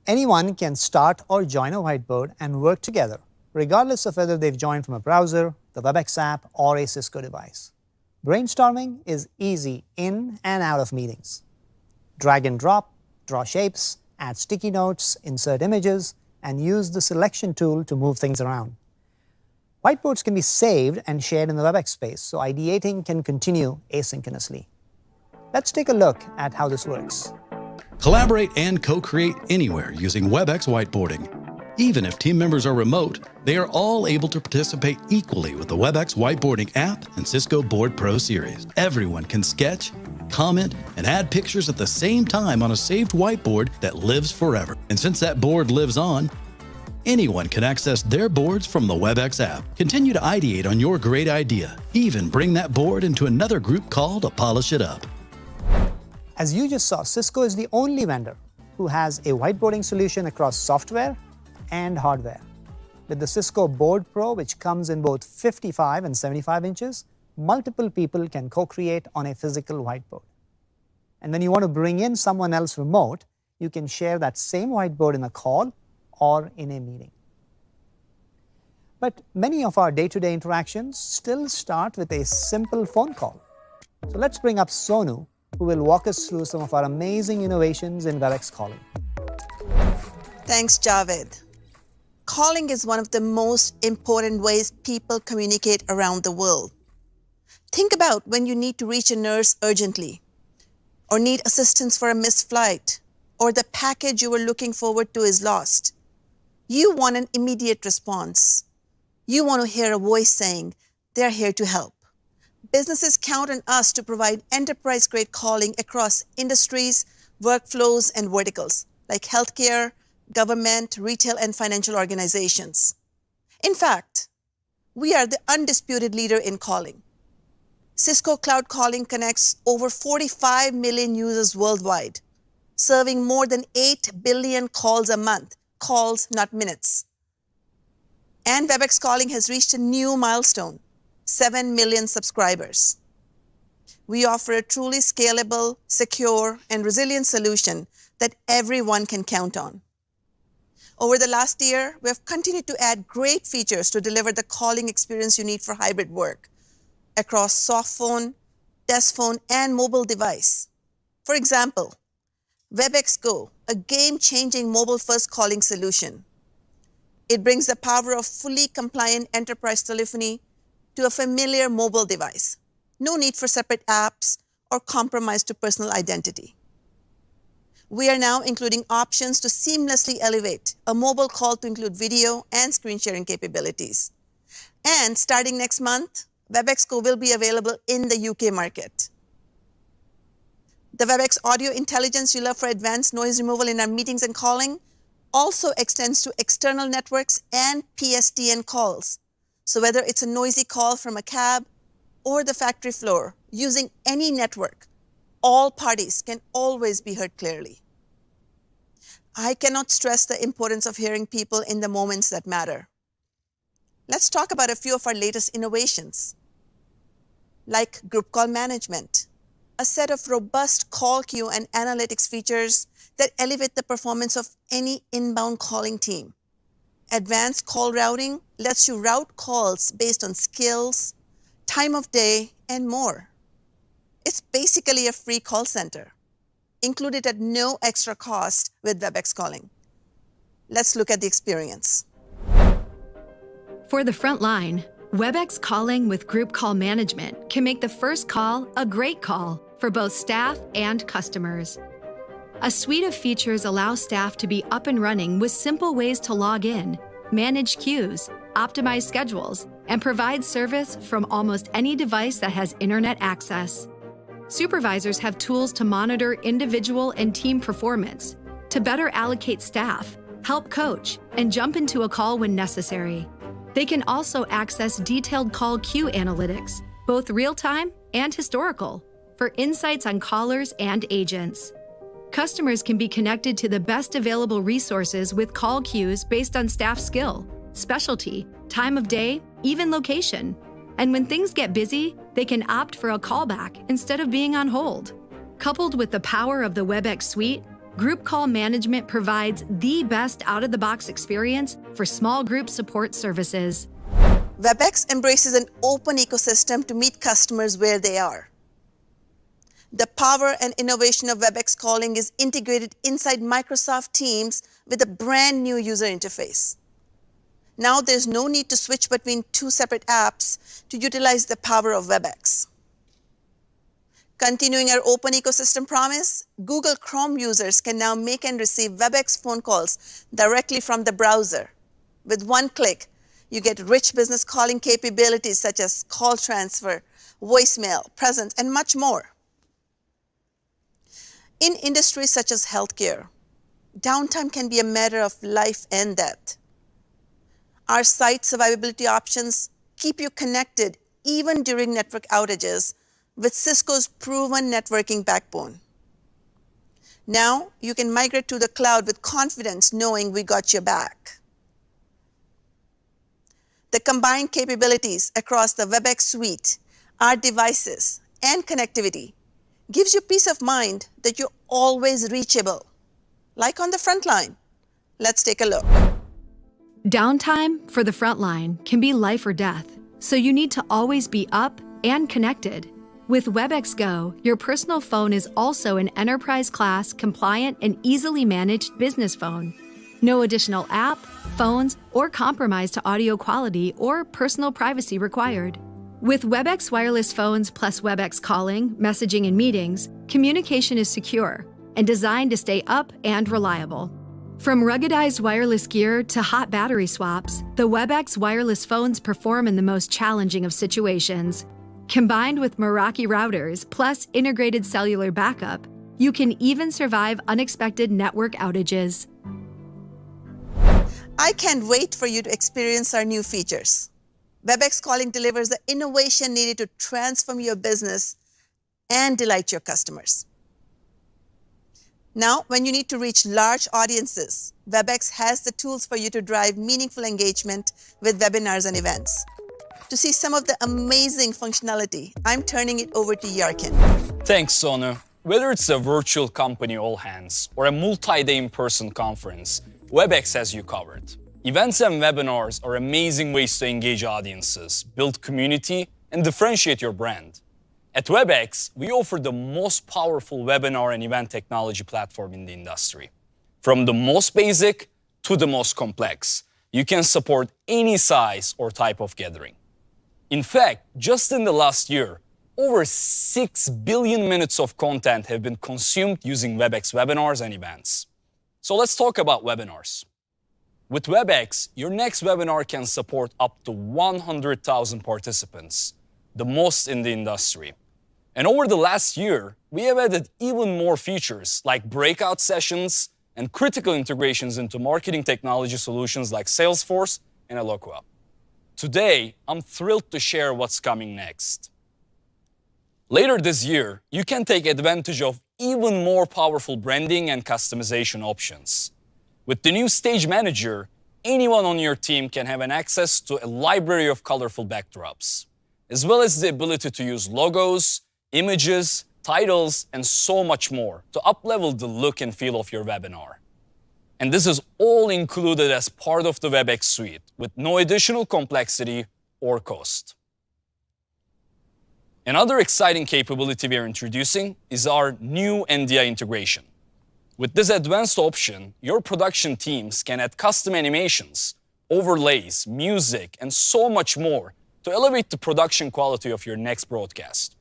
Anyone can start or join a whiteboard and work together, regardless of whether they've joined from a browser, the WebEx app, or a Cisco device. Brainstorming is easy in and out of meetings. Drag and drop, draw shapes, add sticky notes, insert images, and use the selection tool to move things around. Whiteboards can be saved and shared in the WebEx space, so ideating can continue asynchronously. Let's take a look at how this works. Collaborate and co-create anywhere using WebEx whiteboarding. Even if team members are remote, they are all able to participate equally with the WebEx whiteboarding app and Cisco Board Pro series. Everyone can sketch, comment, and add pictures at the same time on a saved whiteboard that lives forever. And since that board lives on, anyone can access their boards from the WebEx app. Continue to ideate on your great idea. Even bring that board into another group call to polish it up. As you just saw, Cisco is the only vendor who has a whiteboarding solution across software and hardware. With the Cisco Board Pro, which comes in both 55 and 75 inches, multiple people can co-create on a physical whiteboard. And when you want to bring in someone else remote, you can share that same whiteboard in a call or in a meeting. But many of our day-to-day interactions still start with a simple phone call. So let's bring up Sonu, who will walk us through some of our amazing innovations in WebEx calling. Thanks, Javed. Calling is one of the most important ways people communicate around the world. Think about when you need to reach a nurse urgently, or need assistance for a missed flight, or the package you were looking forward to is lost. You want an immediate response. You want to hear a voice saying, they're here to help. Businesses count on us to provide enterprise-grade calling across industries, workflows, and verticals like healthcare, government, retail, and financial organizations. In fact, we are the undisputed leader in calling. Cisco Cloud Calling connects over 45 million users worldwide, serving more than 8 billion calls a month, calls, not minutes. And WebEx Calling has reached a new milestone, 7 million subscribers. We offer a truly scalable, secure, and resilient solution that everyone can count on. Over the last year, we have continued to add great features to deliver the calling experience you need for hybrid work across soft phone, desk phone, and mobile device. For example, WebEx Go, a game-changing mobile-first calling solution. It brings the power of fully compliant enterprise telephony to a familiar mobile device. No need for separate apps or compromise to personal identity. We are now including options to seamlessly elevate a mobile call to include video and screen sharing capabilities. And starting next month, WebEx Go will be available in the UK market. The WebEx audio intelligence you love for advanced noise removal in our meetings and calling also extends to external networks and PSTN calls. So whether it's a noisy call from a cab or the factory floor, using any network, all parties can always be heard clearly. I cannot stress the importance of hearing people in the moments that matter. Let's talk about a few of our latest innovations, like group call management, a set of robust call queue and analytics features that elevate the performance of any inbound calling team. Advanced call routing lets you route calls based on skills, time of day, and more. It's basically a free call center, included at no extra cost with WebEx Calling. Let's look at the experience. For the front line, WebEx Calling with Group Call Management can make the first call a great call for both staff and customers. A suite of features allow staff to be up and running with simple ways to log in, manage queues, optimize schedules, and provide service from almost any device that has internet access. Supervisors have tools to monitor individual and team performance, to better allocate staff, help coach, and jump into a call when necessary. They can also access detailed call queue analytics, both real-time and historical, for insights on callers and agents. Customers can be connected to the best available resources with call queues based on staff skill, specialty, time of day, even location. And when things get busy, they can opt for a callback instead of being on hold. Coupled with the power of the WebEx suite, Group Call Management provides the best out-of-the-box experience for small group support services. WebEx embraces an open ecosystem to meet customers where they are. The power and innovation of WebEx Calling is integrated inside Microsoft Teams with a brand new user interface. Now there's no need to switch between two separate apps to utilize the power of WebEx. Continuing our open ecosystem promise, Google Chrome users can now make and receive WebEx phone calls directly from the browser. With one click, you get rich business calling capabilities such as call transfer, voicemail, presence, and much more. In industries such as healthcare, downtime can be a matter of life and death. Our site survivability options keep you connected even during network outages with Cisco's proven networking backbone. Now you can migrate to the cloud with confidence knowing we got your back. The combined capabilities across the WebEx suite, our devices, and connectivity gives you peace of mind that you're always reachable, like on the front line. Let's take a look. Downtime for the front line can be life or death, so you need to always be up and connected. With WebEx Go, your personal phone is also an enterprise-class, compliant, and easily managed business phone. No additional app, phones, or compromise to audio quality or personal privacy required. With WebEx wireless phones plus WebEx calling, messaging, and meetings, communication is secure and designed to stay up and reliable. From ruggedized wireless gear to hot battery swaps, the WebEx wireless phones perform in the most challenging of situations. Combined with Meraki routers plus integrated cellular backup, you can even survive unexpected network outages. I can't wait for you to experience our new features. WebEx Calling delivers the innovation needed to transform your business and delight your customers. Now, when you need to reach large audiences, WebEx has the tools for you to drive meaningful engagement with webinars and events. To see some of the amazing functionality, I'm turning it over to Yarkin. Thanks, Sonu. Whether it's a virtual company all-hands or a multi-day in-person conference, WebEx has you covered. Events and webinars are amazing ways to engage audiences, build community, and differentiate your brand. At WebEx, we offer the most powerful webinar and event technology platform in the industry. From the most basic to the most complex, you can support any size or type of gathering. In fact, just in the last year, over 6 billion minutes of content have been consumed using WebEx webinars and events. So let's talk about webinars. With WebEx, your next webinar can support up to 100,000 participants, the most in the industry. And over the last year, we have added even more features like breakout sessions and critical integrations into marketing technology solutions like Salesforce and Eloqua. Today, I'm thrilled to share what's coming next. Later this year, you can take advantage of even more powerful branding and customization options. With the new Stage Manager, anyone on your team can have access to a library of colorful backdrops, as well as the ability to use logos, images, titles, and so much more to up-level the look and feel of your webinar. And this is all included as part of the WebEx suite with no additional complexity or cost. Another exciting capability we are introducing is our new NDI integration. With this advanced option, your production teams can add custom animations, overlays, music, and so much more to elevate the production quality of your next broadcast.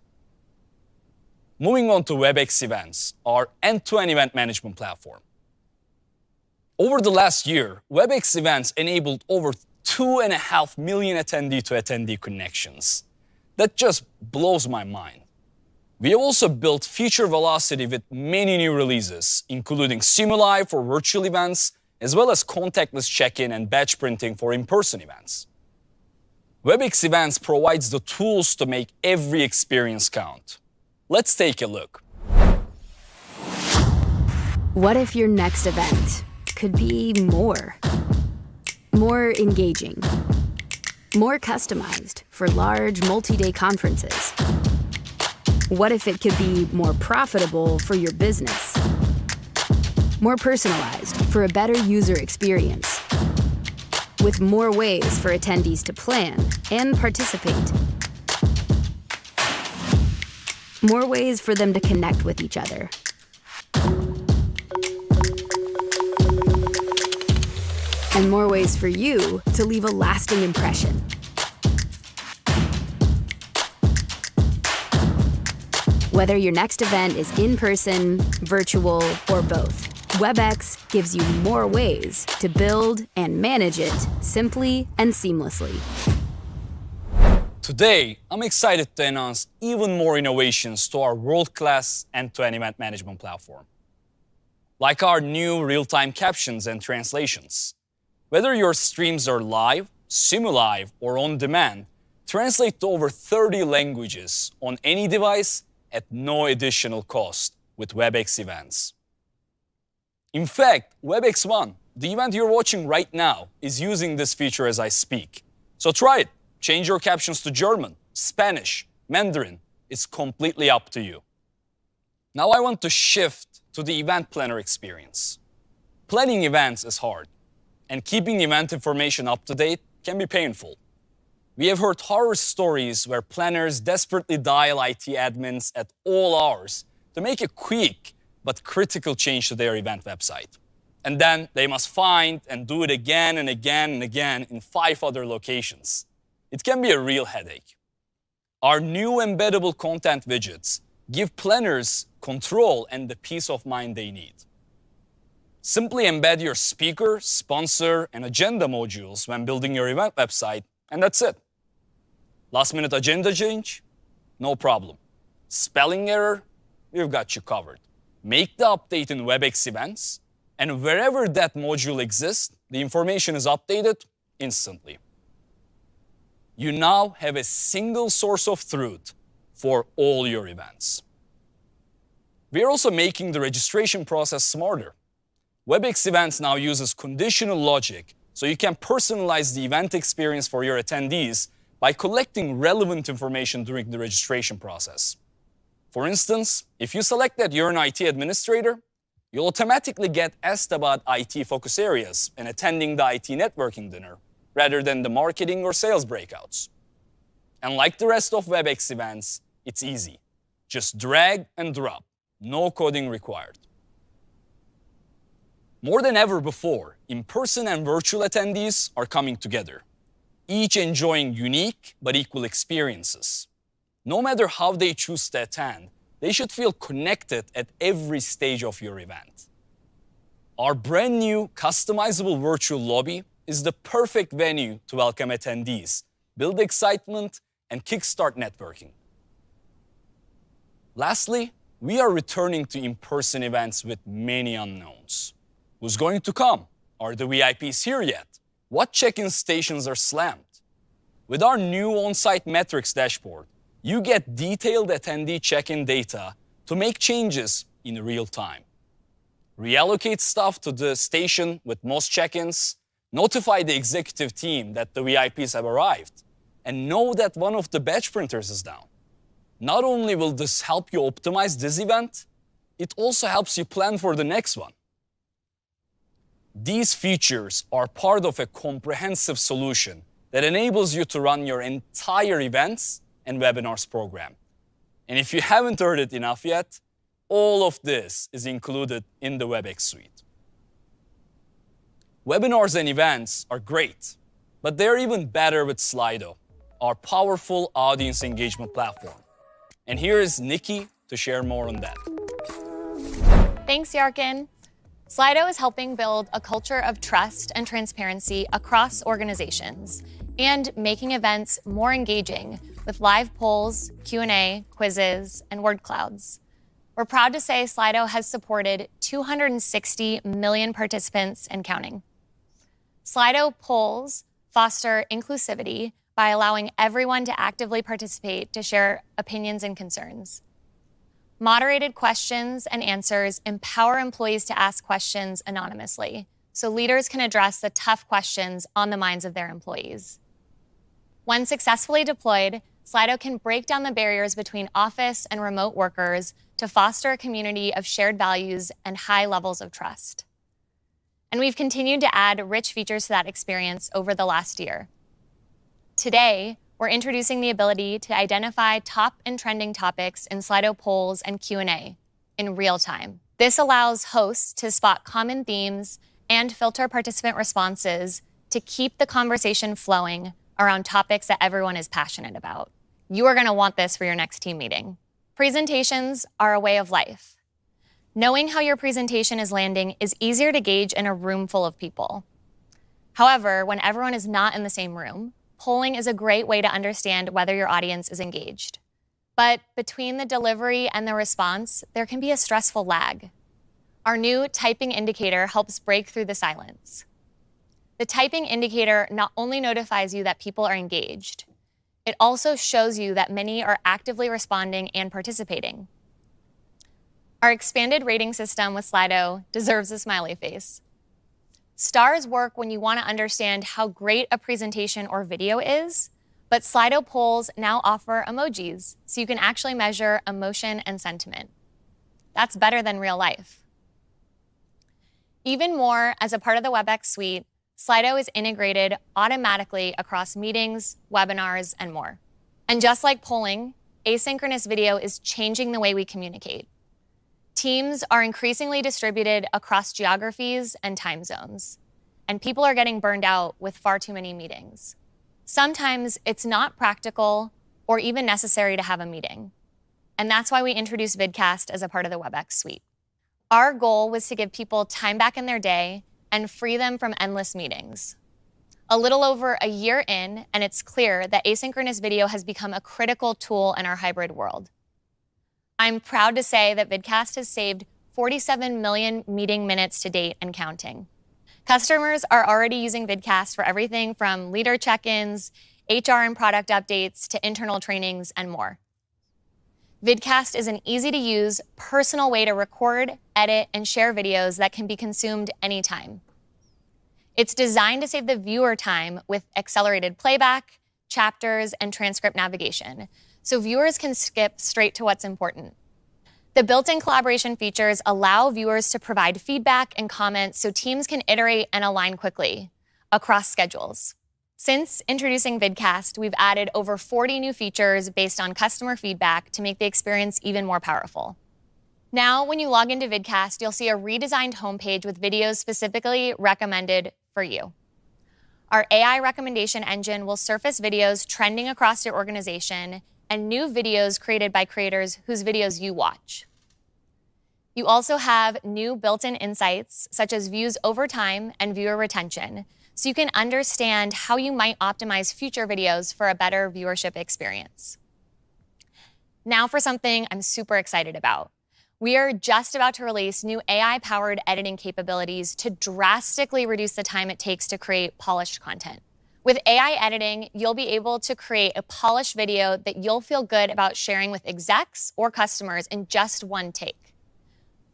Moving on to WebEx Events, our end-to-end event management platform. Over the last year, WebEx Events enabled over 2.5 million attendee-to-attendee connections. That just blows my mind. We have also built feature velocity with many new releases, including Simulai for virtual events, as well as contactless check-in and badge printing for in-person events. WebEx Events provides the tools to make every experience count. Let's take a look. What if your next event could be more? More engaging, more customized for large multi-day conferences? What if it could be more profitable for your business? More personalized for a better user experience? With more ways for attendees to plan and participate? More ways for them to connect with each other? And more ways for you to leave a lasting impression. Whether your next event is in person, virtual, or both, WebEx gives you more ways to build and manage it simply and seamlessly. Today, I'm excited to announce even more innovations to our world-class end-to-end event management platform. Like our new real-time captions and translations. Whether your streams are live, simu-live, or on demand, translate to over 30 languages on any device at no additional cost with WebEx Events. In fact, WebexOne, the event you're watching right now, is using this feature as I speak. So try it. Change your captions to German, Spanish, Mandarin. It's completely up to you. Now I want to shift to the event planner experience. Planning events is hard, and keeping event information up to date can be painful. We have heard horror stories where planners desperately dial IT admins at all hours to make a quick but critical change to their event website. And then they must find and do it again and again and again in 5 other locations. It can be a real headache. Our new embeddable content widgets give planners control and the peace of mind they need. Simply embed your speaker, sponsor, and agenda modules when building your event website, and that's it. Last-minute agenda change? No problem. Spelling error? We've got you covered. Make the update in WebEx Events, and wherever that module exists, the information is updated instantly. You now have a single source of truth for all your events. We are also making the registration process smarter. WebEx Events now uses conditional logic, so you can personalize the event experience for your attendees by collecting relevant information during the registration process. For instance, if you select that you're an IT administrator, you'll automatically get asked about IT focus areas and attending the IT networking dinner, rather than the marketing or sales breakouts. And like the rest of WebEx Events, it's easy. Just drag and drop, no coding required. More than ever before, in-person and virtual attendees are coming together, each enjoying unique but equal experiences. No matter how they choose to attend, they should feel connected at every stage of your event. Our brand new customizable virtual lobby is the perfect venue to welcome attendees, build excitement, and kickstart networking. Lastly, we are returning to in-person events with many unknowns. Who's going to come? Are the VIPs here yet? What check-in stations are slammed? With our new on-site metrics dashboard, you get detailed attendee check-in data to make changes in real time. Reallocate staff to the station with most check-ins, notify the executive team that the VIPs have arrived, and know that one of the badge printers is down. Not only will this help you optimize this event, it also helps you plan for the next one. These features are part of a comprehensive solution that enables you to run your entire events and webinars program. And if you haven't heard it enough yet, all of this is included in the WebEx suite. Webinars and events are great, but they're even better with Slido, our powerful audience engagement platform. And here is Nikki to share more on that. Thanks, Yarkin. Slido is helping build a culture of trust and transparency across organizations and making events more engaging with live polls, Q&A, quizzes, and word clouds. We're proud to say Slido has supported 260 million participants and counting. Slido polls foster inclusivity by allowing everyone to actively participate to share opinions and concerns. Moderated questions and answers empower employees to ask questions anonymously, so leaders can address the tough questions on the minds of their employees. When successfully deployed, Slido can break down the barriers between office and remote workers to foster a community of shared values and high levels of trust. And we've continued to add rich features to that experience over the last year. Today, we're introducing the ability to identify top and trending topics in Slido polls and Q&A in real time. This allows hosts to spot common themes and filter participant responses to keep the conversation flowing around topics that everyone is passionate about. You are going to want this for your next team meeting. Presentations are a way of life. Knowing how your presentation is landing is easier to gauge in a room full of people. However, when everyone is not in the same room, polling is a great way to understand whether your audience is engaged. But between the delivery and the response, there can be a stressful lag. Our new typing indicator helps break through the silence. The typing indicator not only notifies you that people are engaged, it also shows you that many are actively responding and participating. Our expanded rating system with Slido deserves a smiley face. Stars work when you want to understand how great a presentation or video is, but Slido polls now offer emojis, so you can actually measure emotion and sentiment. That's better than real life. Even more, as a part of the WebEx suite, Slido is integrated automatically across meetings, webinars, and more. And just like polling, asynchronous video is changing the way we communicate. Teams are increasingly distributed across geographies and time zones, and people are getting burned out with far too many meetings. Sometimes it's not practical or even necessary to have a meeting, and that's why we introduced Vidcast as a part of the WebEx suite. Our goal was to give people time back in their day and free them from endless meetings. A little over a year in, and it's clear that asynchronous video has become a critical tool in our hybrid world. I'm proud to say that Vidcast has saved 47 million meeting minutes to date and counting. Customers are already using Vidcast for everything from leader check-ins, HR and product updates, to internal trainings, and more. Vidcast is an easy-to-use, personal way to record, edit, and share videos that can be consumed anytime. It's designed to save the viewer time with accelerated playback, chapters, and transcript navigation, so viewers can skip straight to what's important. The built-in collaboration features allow viewers to provide feedback and comments so teams can iterate and align quickly across schedules. Since introducing Vidcast, we've added over 40 new features based on customer feedback to make the experience even more powerful. Now, when you log into Vidcast, you'll see a redesigned homepage with videos specifically recommended for you. Our AI recommendation engine will surface videos trending across your organization and new videos created by creators whose videos you watch. You also have new built-in insights, such as views over time and viewer retention, so you can understand how you might optimize future videos for a better viewership experience. Now for something I'm super excited about. We are just about to release new AI-powered editing capabilities to drastically reduce the time it takes to create polished content. With AI editing, you'll be able to create a polished video that you'll feel good about sharing with execs or customers in just one take.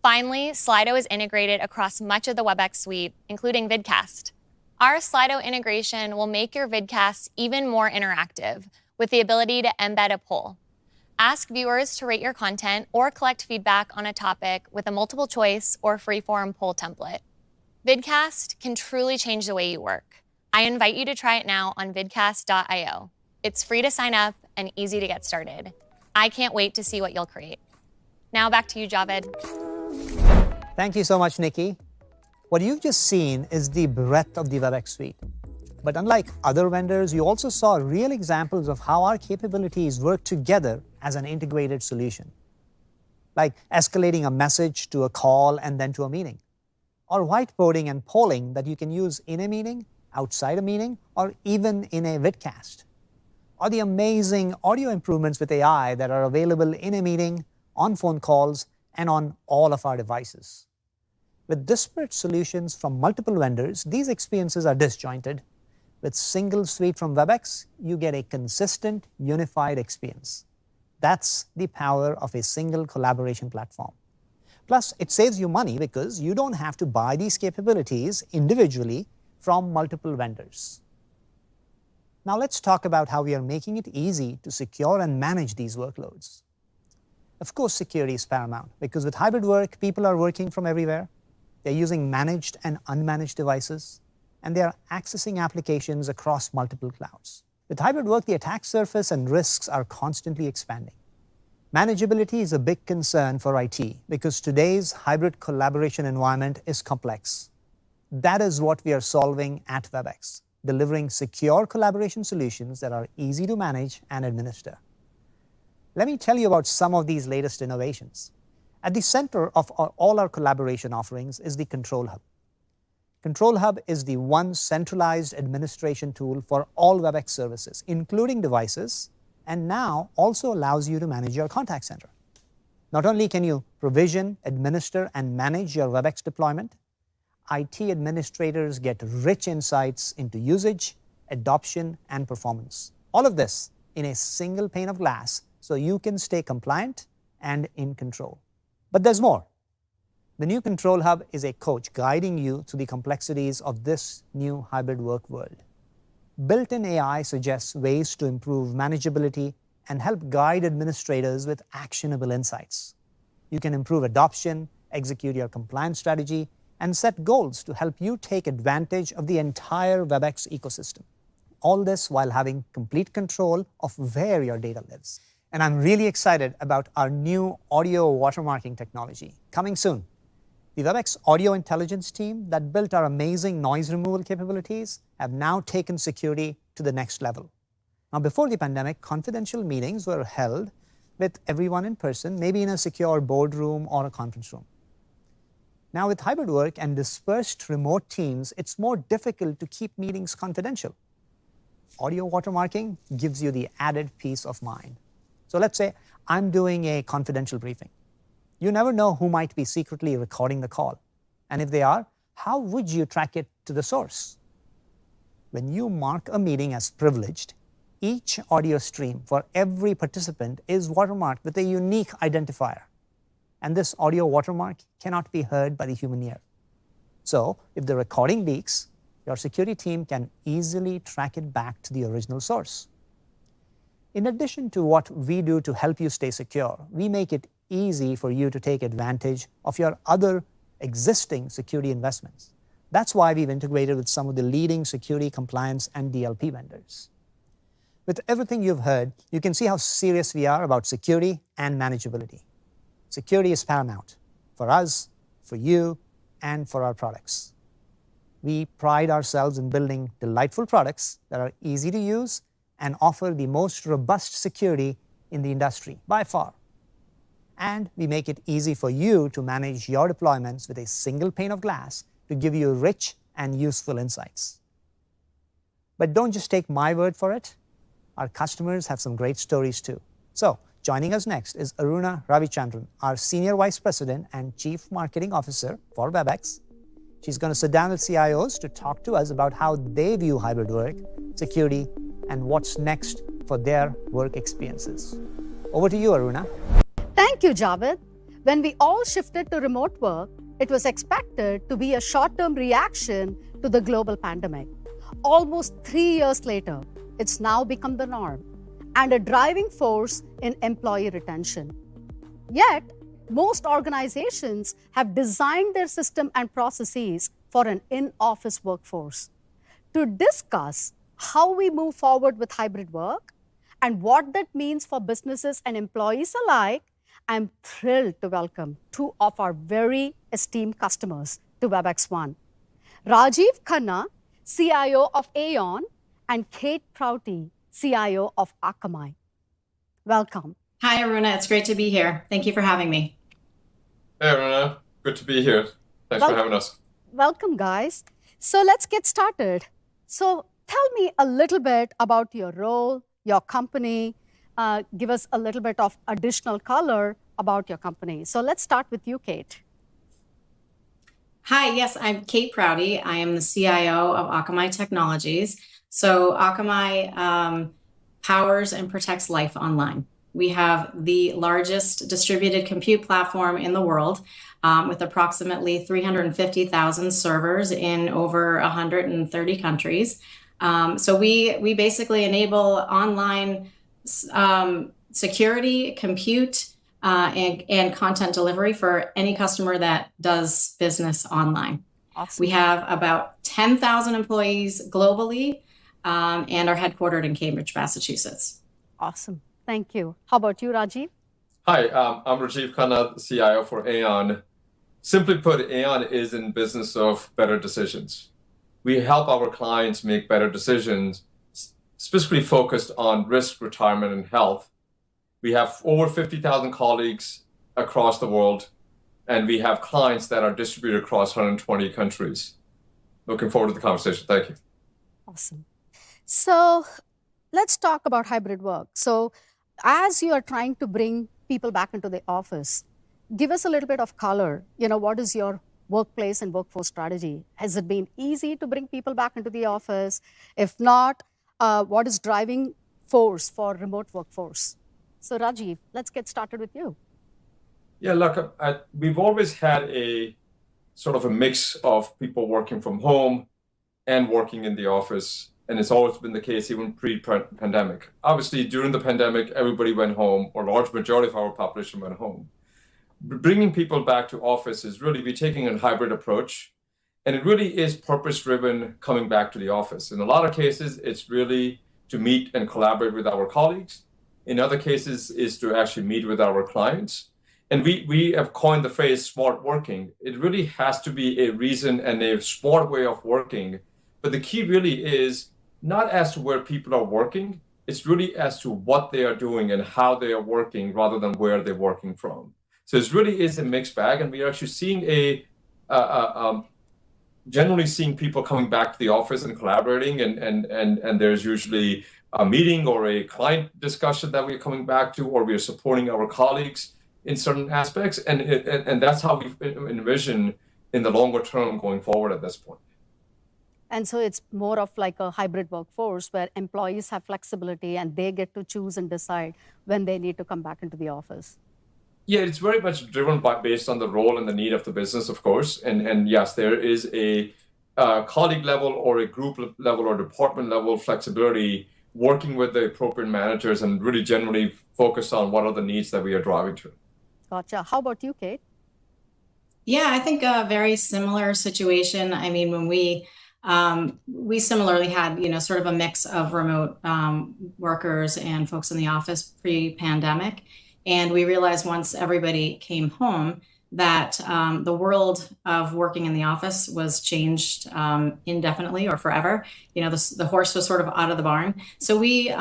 Finally, Slido is integrated across much of the WebEx suite, including Vidcast. Our Slido integration will make your vidcasts even more interactive with the ability to embed a poll. Ask viewers to rate your content or collect feedback on a topic with a multiple choice or freeform poll template. Vidcast can truly change the way you work. I invite you to try it now on vidcast.io. It's free to sign up and easy to get started. I can't wait to see what you'll create. Now back to you, Javed. Thank you so much, Nikki. What you've just seen is the breadth of the WebEx suite. But unlike other vendors, you also saw real examples of how our capabilities work together as an integrated solution, like escalating a message to a call and then to a meeting, or whiteboarding and polling that you can use in a meeting, outside a meeting, or even in a vidcast, or the amazing audio improvements with AI that are available in a meeting, on phone calls, and on all of our devices. With disparate solutions from multiple vendors, these experiences are disjointed. With single suite from Webex, you get a consistent, unified experience. That's the power of a single collaboration platform. Plus, it saves you money because you don't have to buy these capabilities individually from multiple vendors. Now let's talk about how we are making it easy to secure and manage these workloads. Of course, security is paramount because with hybrid work, people are working from everywhere. They're using managed and unmanaged devices, and they are accessing applications across multiple clouds. With hybrid work, the attack surface and risks are constantly expanding. Manageability is a big concern for IT because today's hybrid collaboration environment is complex. That is what we are solving at Webex, delivering secure collaboration solutions that are easy to manage and administer. Let me tell you about some of these latest innovations. At the center of all our collaboration offerings is the Control Hub. Control Hub is the one centralized administration tool for all Webex services, including devices, and now also allows you to manage your contact center. Not only can you provision, administer, and manage your Webex deployment, IT administrators get rich insights into usage, adoption, and performance. All of this in a single pane of glass so you can stay compliant and in control. But there's more. The new Control Hub is a coach guiding you through the complexities of this new hybrid work world. Built-in AI suggests ways to improve manageability and help guide administrators with actionable insights. You can improve adoption, execute your compliance strategy, and set goals to help you take advantage of the entire Webex ecosystem. All this while having complete control of where your data lives. And I'm really excited about our new audio watermarking technology coming soon. The Webex Audio Intelligence team that built our amazing noise removal capabilities have now taken security to the next level. Now, before the pandemic, confidential meetings were held with everyone in person, maybe in a secure boardroom or a conference room. Now, with hybrid work and dispersed remote teams, it's more difficult to keep meetings confidential. Audio watermarking gives you the added peace of mind. So let's say I'm doing a confidential briefing. You never know who might be secretly recording the call. And if they are, how would you track it to the source? When you mark a meeting as privileged, each audio stream for every participant is watermarked with a unique identifier. And this audio watermark cannot be heard by the human ear. So if the recording leaks, your security team can easily track it back to the original source. In addition to what we do to help you stay secure, we make it easy for you to take advantage of your other existing security investments. That's why we've integrated with some of the leading security, compliance, and DLP vendors. With everything you've heard, you can see how serious we are about security and manageability. Security is paramount for us, for you, and for our products. We pride ourselves in building delightful products that are easy to use and offer the most robust security in the industry by far. And we make it easy for you to manage your deployments with a single pane of glass to give you rich and useful insights. But don't just take my word for it. Our customers have some great stories too. So, joining us next is Aruna Ravichandran, our Senior Vice President and Chief Marketing Officer for Webex. She's going to sit down with CIOs to talk to us about how they view hybrid work, security, and what's next for their work experiences. Over to you, Aruna. Thank you, Javed. When we all shifted to remote work, it was expected to be a short-term reaction to the global pandemic. Almost 3 years later, it's now become the norm and a driving force in employee retention. Yet, most organizations have designed their system and processes for an in-office workforce. To discuss how we move forward with hybrid work and what that means for businesses and employees alike, I'm thrilled to welcome two of our very esteemed customers to WebexOne. Rajiv Khanna, CIO of Aon, and Kate Prouty, CIO of Akamai. Welcome. Hi, Aruna. It's great to be here. Thank you for having me. Hey, Aruna. Good to be here. Thanks for having us. Welcome, guys. So let's get started. So tell me a little bit about your role, your company. Give us a little bit of additional color about your company. So let's start with you, Kate. Hi, yes, I'm Kate Prouty. I am the CIO of Akamai Technologies. So Akamai powers and protects life online. We have the largest distributed compute platform in the world with approximately 350,000 servers in over 130 countries. So we basically enable online security, compute, and content delivery for any customer that does business online. Awesome. We have about 10,000 employees globally and are headquartered in Cambridge, Massachusetts. Awesome. Thank you. How about you, Rajiv? Hi, I'm Jeetu Patel, CIO for Aon. Simply put, Aon is in business of better decisions. We help our clients make better decisions, specifically focused on risk, retirement, and health. We have over 50,000 colleagues across the world, and we have clients that are distributed across 120 countries. Looking forward to the conversation. Thank you. Awesome. So let's talk about hybrid work. So as you are trying to bring people back into the office, give us a little bit of color. What is your workplace and workforce strategy? Has it been easy to bring people back into the office? If not, what is driving force for remote workforce? So Rajiv, let's get started with you. Yeah, look, we've always had a sort of a mix of people working from home and working in the office. And it's always been the case even pre-pandemic. Obviously, during the pandemic, everybody went home, or a large majority of our population went home. Bringing people back to office is really, we're taking a hybrid approach. And it really is purpose-driven coming back to the office. In a lot of cases, it's really to meet and collaborate with our colleagues. In other cases, is to actually meet with our clients. And we have coined the phrase smart working. It really has to be a reason and a smart way of working. But the key really is not as to where people are working, it's really as to what they are doing and how they are working rather than where they're working from. So it really is a mixed bag, and we are actually seeing generally seeing people coming back to the office and collaborating, and there's usually a meeting or a client discussion that we're coming back to, or we are supporting our colleagues in certain aspects, and that's how we envision in the longer term going forward at this point. And so it's more of like a hybrid workforce where employees have flexibility and they get to choose and decide when they need to come back into the office. Yeah, it's very much driven based on the role and the need of the business, of course. And yes, there is a colleague level or a group level or department level flexibility working with the appropriate managers and really generally focused on what are the needs that we are driving to. Gotcha. How about you, Kate? Yeah, I think a very similar situation. I mean, when we similarly had, sort of a mix of remote workers and folks in the office pre-pandemic. And we realized once everybody came home that the world of working in the office was changed indefinitely or forever. The horse was sort of out of the barn. So we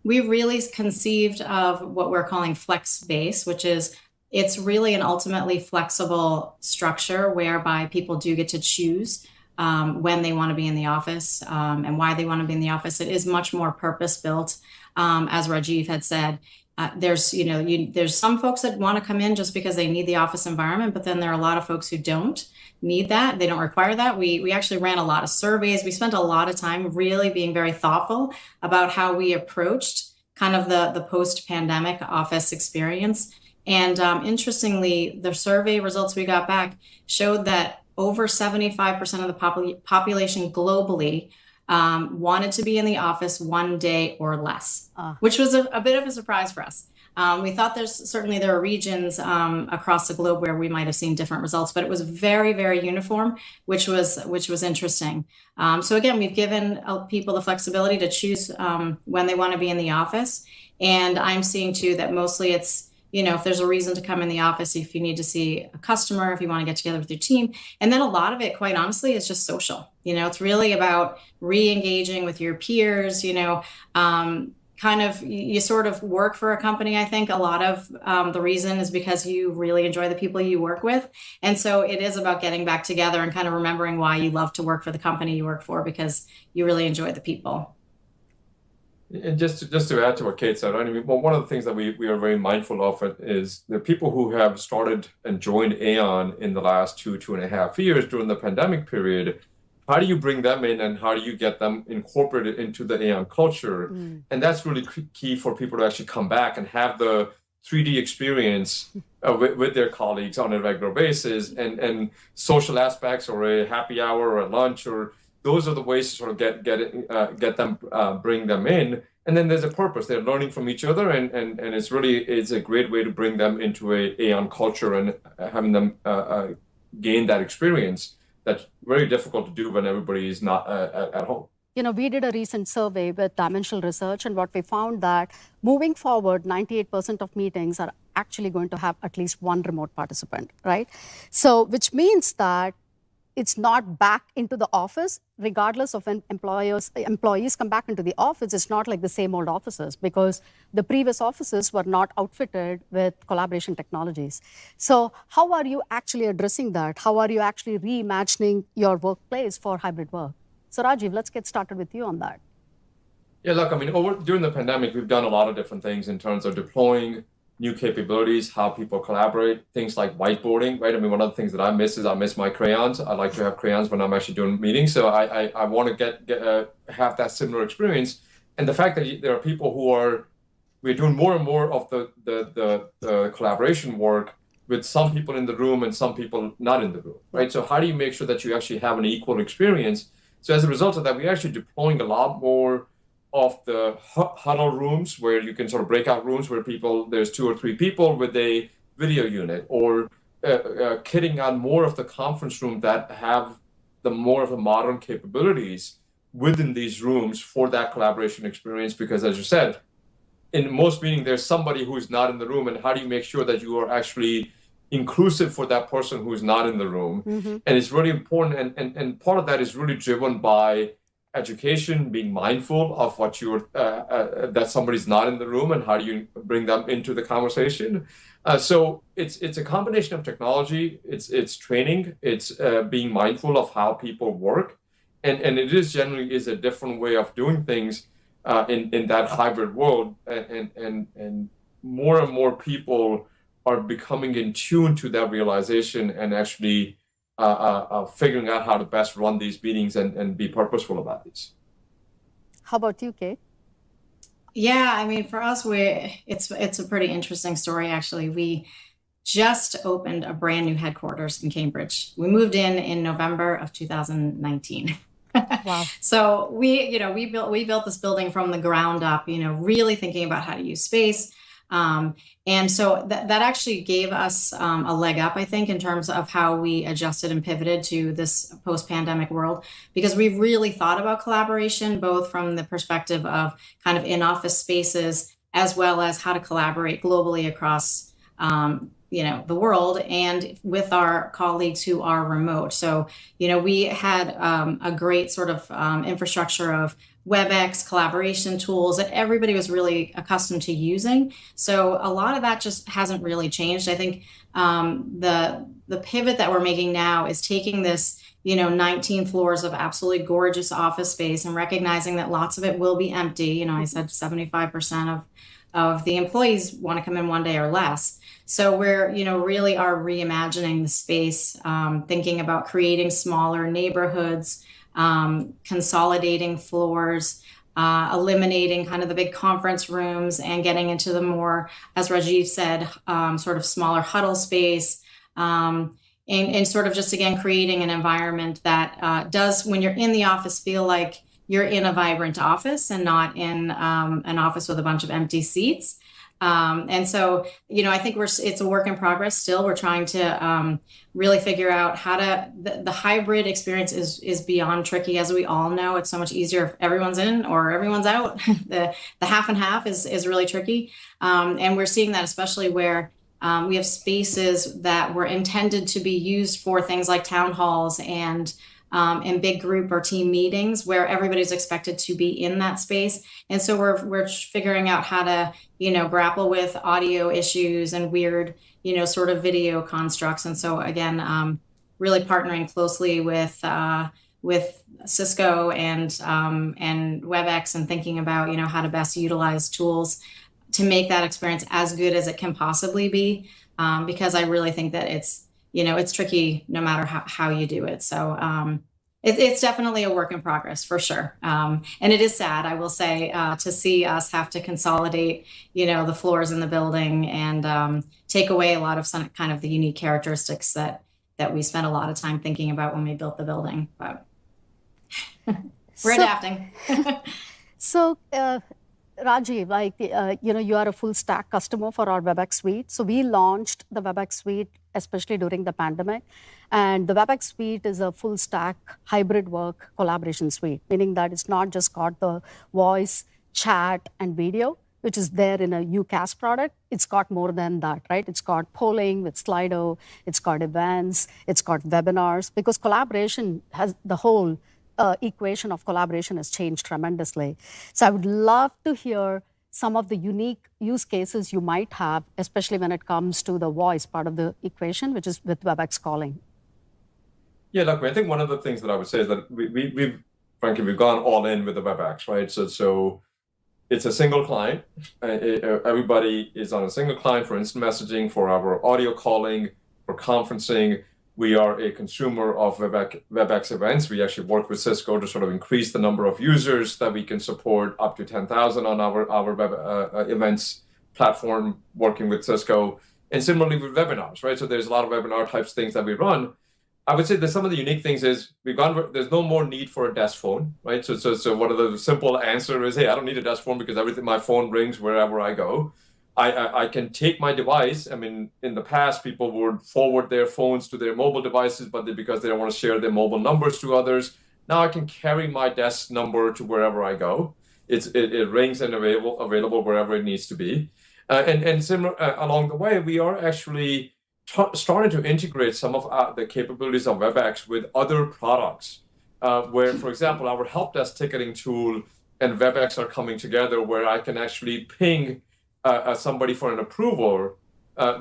really conceived of what we're calling flex base, which is it's really an ultimately flexible structure whereby people do get to choose when they want to be in the office and why they want to be in the office. It is much more purpose-built, as Rajiv had said. There's some folks that want to come in just because they need the office environment, but then there are a lot of folks who don't need that. They don't require that. We actually ran a lot of surveys. We spent a lot of time really being very thoughtful about how we approached kind of the post-pandemic office experience. And interestingly, the survey results we got back showed that over 75% of the population globally wanted to be in the office one day or less, which was a bit of a surprise for us. We thought there are regions across the globe where we might have seen different results, but it was very, very uniform, which was interesting. So again, we've given people the flexibility to choose when they want to be in the office. And I'm seeing too that mostly it's if there's a reason to come in the office, if you need to see a customer, if you want to get together with your team. And then a lot of it, quite honestly, is just social. It's really about re-engaging with your peers, kind of, you sort of work for a company. I think a lot of the reason is because you really enjoy the people you work with. And so it is about getting back together and kind of remembering why you love to work for the company you work for, because you really enjoy the people. And just to add to what Kate said, one of the things that we are very mindful of is the people who have started and joined Aon in the last 2.5 years during the pandemic period. How do you bring them in, and how do you get them incorporated into the Aon culture? And that's really key for people to actually come back and have the 3D experience with their colleagues on a regular basis, and social aspects, or a happy hour, or a lunch, or those are the ways to sort of get them, bring them in. And then there's a purpose. They're learning from each other, and it's a great way to bring them into a Aon culture and having them gain that experience. That's very difficult to do when everybody is not at home. We did a recent survey with Dimensional Research, and what we found that moving forward, 98% of meetings are actually going to have at least one remote participant, right? So, which means that it's not back into the office, regardless of when employees come back into the office. It's not like the same old offices, because the previous offices were not outfitted with collaboration technologies. So how are you actually addressing that? How are you actually reimagining your workplace for hybrid work? So Rajiv, let's get started with you on that. Yeah, look, during the pandemic, we've done a lot of different things in terms of deploying new capabilities, how people collaborate, things like whiteboarding, right? One of the things that I miss is I miss my crayons. I like to have crayons when I'm actually doing meetings. So I want to have that similar experience. And the fact that there are people we're doing more and more of the collaboration work with some people in the room and some people not in the room, right? So how do you make sure that you actually have an equal experience? So as a result of that, we're actually deploying a lot more of the huddle rooms, where you can sort of break out rooms where there's 2 or 3 people with a video unit, or kitting out more of the conference room that have more of the modern capabilities within these rooms for that collaboration experience. Because as you said, in most meetings, there's somebody who's not in the room, and how do you make sure that you are actually inclusive for that person who's not in the room? And it's really important, and part of that is really driven by education, being mindful of what that somebody's not in the room, and how do you bring them into the conversation. So it's a combination of technology, it's training, it's being mindful of how people work, and it is generally a different way of doing things in that hybrid world, and more people are becoming in tune to that realization, and actually figuring out how to best run these meetings and be purposeful about these. How about you, Kate? Yeah, for us, it's a pretty interesting story, actually. We just opened a brand new headquarters in Cambridge. We moved in November of 2019. Wow. So we built this building from the ground up, really thinking about how to use space. And so that actually gave us a leg up, I think, in terms of how we adjusted and pivoted to this post-pandemic world, because we really thought about collaboration, both from the perspective of kind of in-office spaces, as well as how to collaborate globally across the world, and with our colleagues who are remote. So, we had a great sort of infrastructure of WebEx collaboration tools that everybody was really accustomed to using. So a lot of that just hasn't really changed. I think the pivot that we're making now is taking this 19 floors of absolutely gorgeous office space and recognizing that lots of it will be empty. I said 75% of the employees want to come in one day or less. So we're, really are reimagining the space, thinking about creating smaller neighborhoods, consolidating floors, eliminating kind of the big conference rooms, and getting into the more, as Rajiv said, sort of smaller huddle space, and sort of just, again, creating an environment that does, when you're in the office, feel like you're in a vibrant office and not in an office with a bunch of empty seats. And so, I think it's a work in progress still. We're trying to really figure out how to, the hybrid experience is beyond tricky. As we all know, it's so much easier if everyone's in or everyone's out. the half and half is really tricky. And we're seeing that especially where we have spaces that were intended to be used for things like town halls and big group or team meetings where everybody's expected to be in that space. And so we're figuring out how to, grapple with audio issues and weird, sort of video constructs. And so again, really partnering closely with Cisco and WebEx and thinking about, how to best utilize tools to make that experience as good as it can possibly be. Because I really think that it's tricky no matter how you do it. So it's definitely a work in progress for sure. And it is sad, I will say, to see us have to consolidate, the floors in the building and take away a lot of some kind of the unique characteristics that we spent a lot of time thinking about when we built the building. But we're adapting. So, Rajiv, you are a full stack customer for our WebEx Suite. So we launched the WebEx Suite, especially during the pandemic. And the WebEx Suite is a full stack hybrid work collaboration suite, meaning that it's not just got the voice, chat, and video, which is there in a UCaaS product. It's got more than that, right? It's got polling with Slido, it's got events, it's got webinars, because collaboration has the whole equation of collaboration has changed tremendously. So I would love to hear some of the unique use cases you might have, especially when it comes to the voice part of the equation, which is with WebEx calling. Yeah, look, I think one of the things that I would say is that we've gone all in with the WebEx, right? So it's a single client. Everybody is on a single client for instant messaging, for our audio calling, for conferencing. We are a consumer of WebEx events. We actually work with Cisco to sort of increase the number of users that we can support up to 10,000 on our web events platform, working with Cisco. And similarly with webinars, right? So there's a lot of webinar types things that we run. I would say that some of the unique things is there's no more need for a desk phone, right? So one of the simple answer is, hey, I don't need a desk phone because my phone rings wherever I go. I can take my device. I mean, in the past, people would forward their phones to their mobile devices, but because they don't want to share their mobile numbers to others, now I can carry my desk number to wherever I go. It rings and available wherever it needs to be. And similar along the way, we are actually starting to integrate some of the capabilities of WebEx with other products, where, for example, our help desk ticketing tool and WebEx are coming together, where I can actually ping somebody for an approval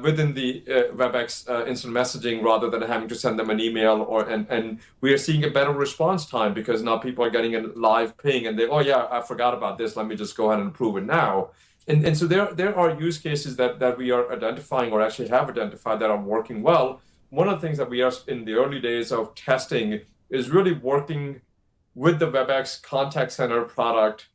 within the WebEx instant messaging rather than having to send them an email and we are seeing a better response time because now people are getting a live ping and oh yeah, I forgot about this, let me just go ahead and approve it now. And so there are use cases that we are identifying or actually have identified that are working well. One of the things that we are in the early days of testing is really working with the WebEx contact center product,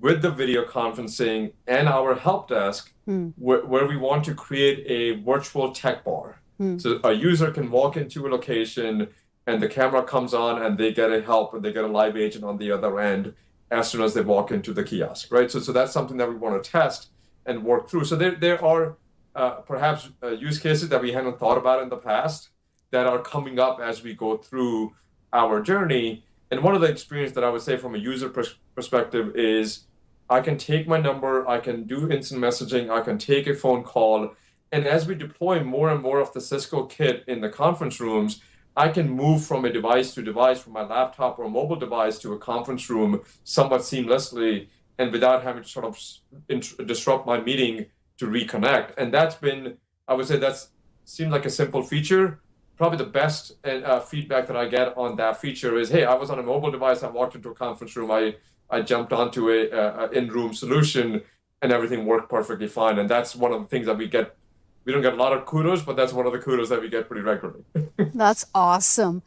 with the video conferencing and our help desk, where we want to create a virtual tech bar. So a user can walk into a location and the camera comes on and they get a help and they get a live agent on the other end as soon as they walk into the kiosk, right? So that's something that we want to test and work through. So there are perhaps use cases that we hadn't thought about in the past that are coming up as we go through our journey. And one of the experience that I would say from a user perspective is I can take my number, I can do instant messaging, I can take a phone call. And as we deploy more and more of the Cisco kit in the conference rooms, I can move from a device to device, from my laptop or mobile device to a conference room somewhat seamlessly and without having to sort of disrupt my meeting to reconnect. And that's been, I would say that's seemed like a simple feature. Probably the best feedback that I get on that feature is, hey, I was on a mobile device, I walked into a conference room, I jumped onto a in-room solution and everything worked perfectly fine. And that's one of the things that we don't get a lot of kudos, but that's one of the kudos that we get pretty regularly. That's awesome.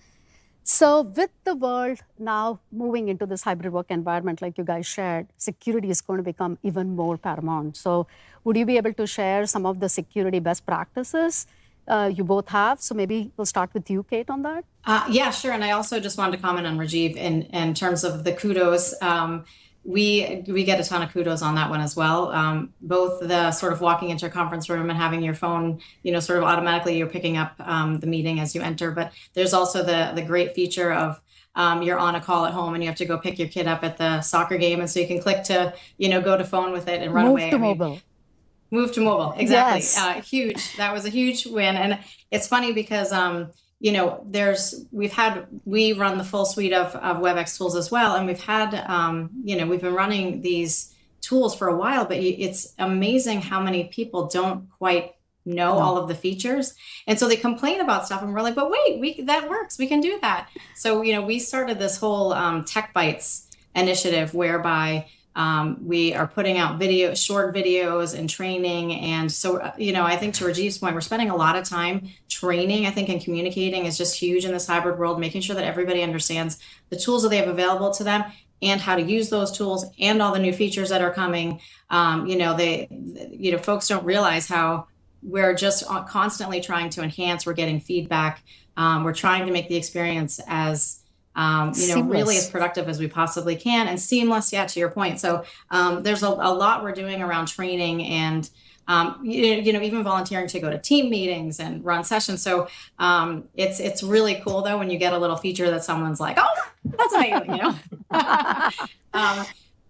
So with the world now moving into this hybrid work environment, like you guys shared, security is going to become even more paramount. So would you be able to share some of the security best practices you both have? So maybe we'll start with you, Kate, on that. Yeah, sure. And I also just wanted to comment on Rajiv in terms of the kudos. we get a ton of kudos on that one as well. Both the sort of walking into a conference room and having your phone, sort of automatically you're picking up the meeting as you enter. But there's also the great feature of you're on a call at home and you have to go pick your kid up at the soccer game, and so you can click to go to phone with it and run away. Mobile. Move to mobile, exactly. Yes. Huge. That was a huge win, and it's funny because we run the full suite of WebEx tools as well, and we've had we've been running these tools for a while, but it's amazing how many people don't quite know all of the features, and so they complain about stuff, and we're like, but wait, that works, we can do that. So we started this whole Tech Bites initiative whereby we are putting out short videos and training. And so, I think to Rajiv's point, we're spending a lot of time training, I think, and communicating is just huge in this hybrid world, making sure that everybody understands the tools that they have available to them and how to use those tools and all the new features that are coming. Folks don't realize how we're just constantly trying to enhance. We're getting feedback. We're trying to make the experience as really as productive as we possibly can and seamless. Yeah, to your point. So there's a lot we're doing around training and even volunteering to go to team meetings and run sessions. So it's really cool though when you get a little feature that someone's like, oh, that's amazing,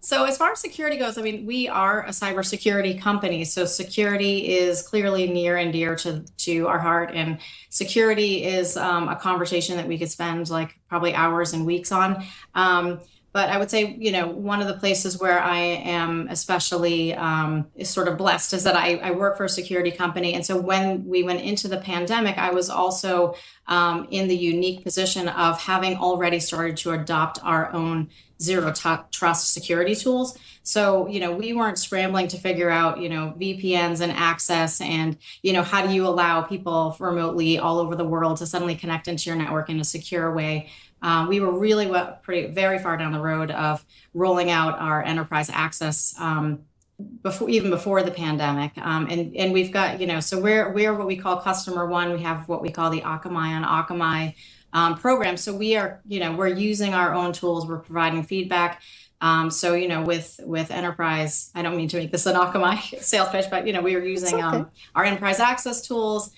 So as far as security goes, I mean, we are a cybersecurity company. So security is clearly near and dear to our heart. And security is a conversation that we could spend like probably hours and weeks on. But I would say, one of the places where I am especially sort of blessed is that I work for a security company. And so when we went into the pandemic, I was also in the unique position of having already started to adopt our own zero trust security tools. So, we weren't scrambling to figure out, VPNs and access and, how do you allow people remotely all over the world to suddenly connect into your network in a secure way. We were really very far down the road of rolling out our enterprise access before the pandemic. And we've got, so we're what we call customer one. We have what we call the Akamai on Akamai program. So we are, we're using our own tools. We're providing feedback. So, with enterprise, I don't mean to make this an Akamai sales pitch, but, we are using our enterprise access tools.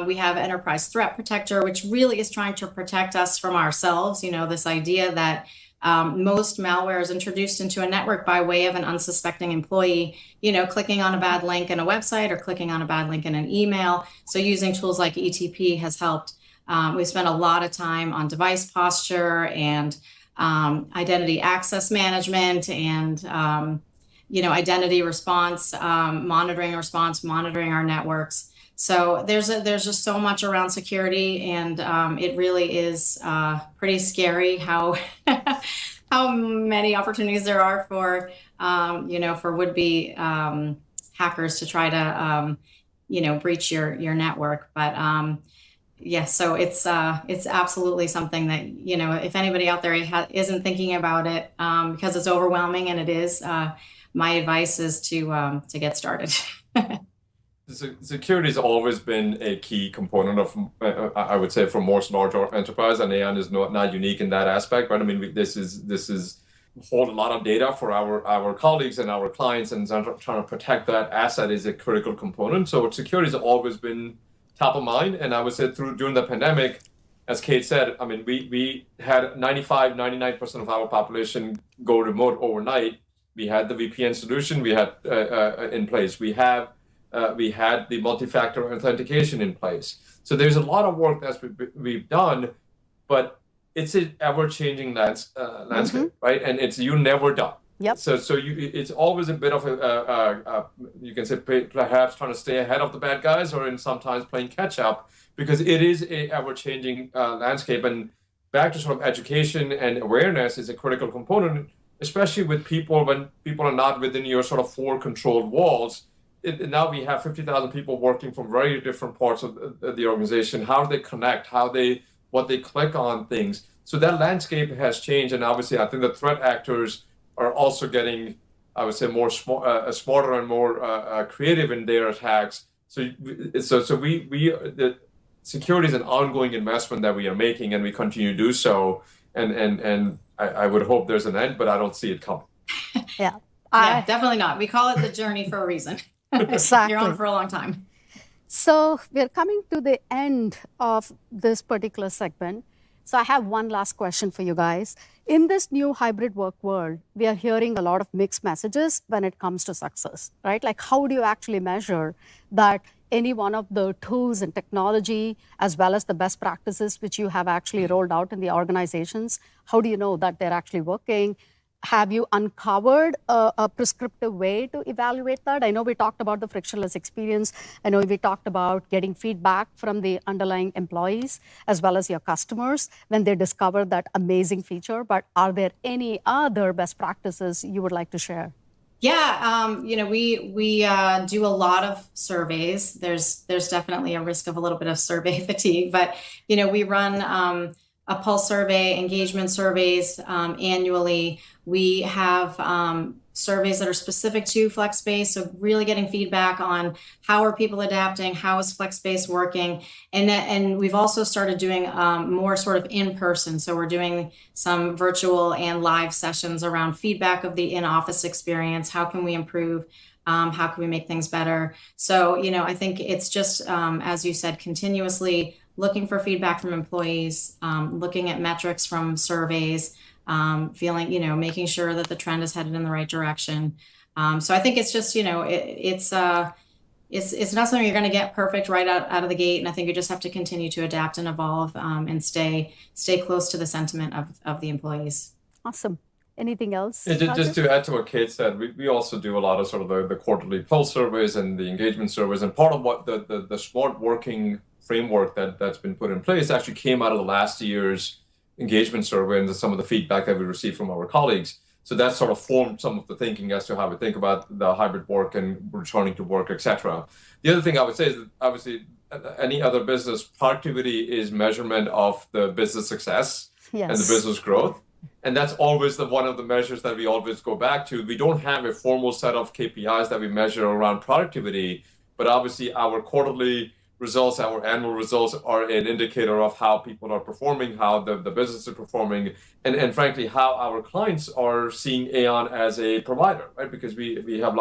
We have enterprise threat protector, which really is trying to protect us from ourselves. This idea that most malware is introduced into a network by way of an unsuspecting employee, clicking on a bad link in a website or clicking on a bad link in an email. So using tools like ETP has helped. We spent a lot of time on device posture and identity access management and, identity response, monitoring our networks. So there's just so much around security, and it really is pretty scary how many opportunities there are for for would-be hackers to try to breach your network. But yes, so it's absolutely something that if anybody out there isn't thinking about it because it's overwhelming, and it is, my advice is to get started. Security has always been a key component of, I would say, for most large enterprise, and Aon is not unique in that aspect. Right? I mean, this is hold a lot of data for our colleagues and our clients, and trying to protect that asset is a critical component. So security has always been top of mind, and I would say during the pandemic, as Kate said, I mean, we had 99% of our population go remote overnight. We had the VPN solution we had in place. We had the multi-factor authentication in place. So there's a lot of work that we've done, but it's an ever-changing landscape, right? And you're never done. Yep. So it's always a bit of you can say perhaps trying to stay ahead of the bad guys, or sometimes playing catch up, because it is a ever-changing landscape. And back to sort of education and awareness is a critical component, especially with people when people are not within your sort of four controlled walls. Now we have 50,000 people working from very different parts of the organization. How do they connect? What they click on things. So that landscape has changed, and obviously I think the threat actors are also getting, I would say, more smarter and more creative in their attacks. So the security is an ongoing investment that we are making, and we continue to do so. And I would hope there's an end, but I don't see it coming. Yeah. Yeah, definitely not. We call it the journey for a reason. Exactly. You're on for a long time. So we're coming to the end of this particular segment. So I have one last question for you guys. In this new hybrid work world, we are hearing a lot of mixed messages when it comes to success, right? Like, how do you actually measure that any one of the tools and technology, as well as the best practices which you have actually rolled out in the organizations, how do you know that they're actually working? Have you uncovered a prescriptive way to evaluate that? I know we talked about the frictionless experience. I know we talked about getting feedback from the underlying employees as well as your customers when they discover that amazing feature. But are there any other best practices you would like to share? Yeah, we do a lot of surveys. There's definitely a risk of a little bit of survey fatigue, but we run a pulse survey, engagement surveys annually. We have surveys that are specific to FlexSpace, so really getting feedback on how are people adapting, how is FlexSpace working, and we've also started doing more sort of in person. So we're doing some virtual and live sessions around feedback of the in-office experience. How can we improve? How can we make things better? So I think it's just as you said, continuously looking for feedback from employees, looking at metrics from surveys, making sure that the trend is headed in the right direction. So I think it's just, it's not something you're going to get perfect right out of the gate. And I think you just have to continue to adapt and evolve and stay close to the sentiment of the employees. Awesome. Anything else? Yeah, just to add to what Kate said, we also do a lot of sort of the quarterly pulse surveys and the engagement surveys. And part of what the smart working framework that's been put in place actually came out of the last year's engagement survey and some of the feedback that we received from our colleagues. So that sort of formed some of the thinking as to how we think about the hybrid work and returning to work, etc. The other thing I would say is that obviously any other business, productivity is measurement of the business success and the business growth. And that's always one of the measures that we always go back to. We don't have a formal set of KPIs that we measure around productivity, but obviously our quarterly results, our annual results are an indicator of how people are performing, how the business is performing, and frankly, how our clients are seeing Aon as a provider, right? Because we have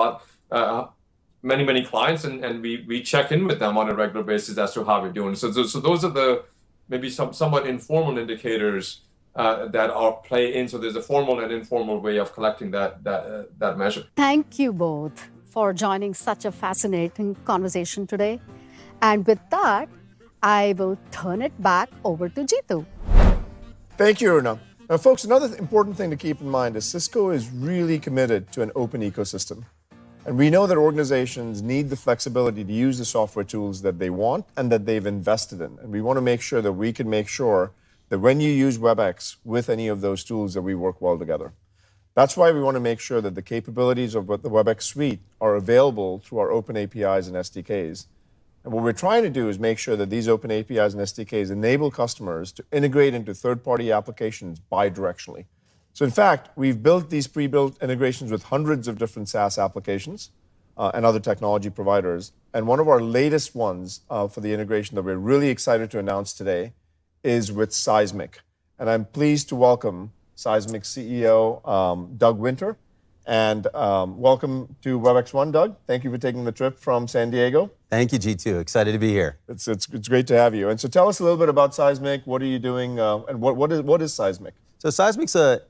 many clients and we check in with them on a regular basis as to how we're doing. So those are the maybe somewhat informal indicators that are play in. So there's a formal and informal way of collecting that measure. Thank you both for joining such a fascinating conversation today. And with that, I will turn it back over to Jeetu. Thank you, Aruna. Now, folks, another important thing to keep in mind is Cisco is really committed to an open ecosystem. And we know that organizations need the flexibility to use the software tools that they want and that they've invested in. And we want to make sure that we can make sure that when you use WebEx with any of those tools, that we work well together. That's why we want to make sure that the capabilities of the WebEx suite are available through our open APIs and SDKs. And what we're trying to do is make sure that these open APIs and SDKs enable customers to integrate into third-party applications bidirectionally. So in fact, we've built these pre-built integrations with hundreds of different SaaS applications and other technology providers. And one of our latest ones for the integration that we're really excited to announce today is with Seismic. And I'm pleased to welcome Seismic CEO, Doug Winter. And welcome to WebexOne, Doug. Thank you for taking the trip from San Diego. Thank you, Jeetu. Excited to be here. It's great to have you. And so tell us a little bit about Seismic. What are you doing? And what is Seismic? So Seismic's a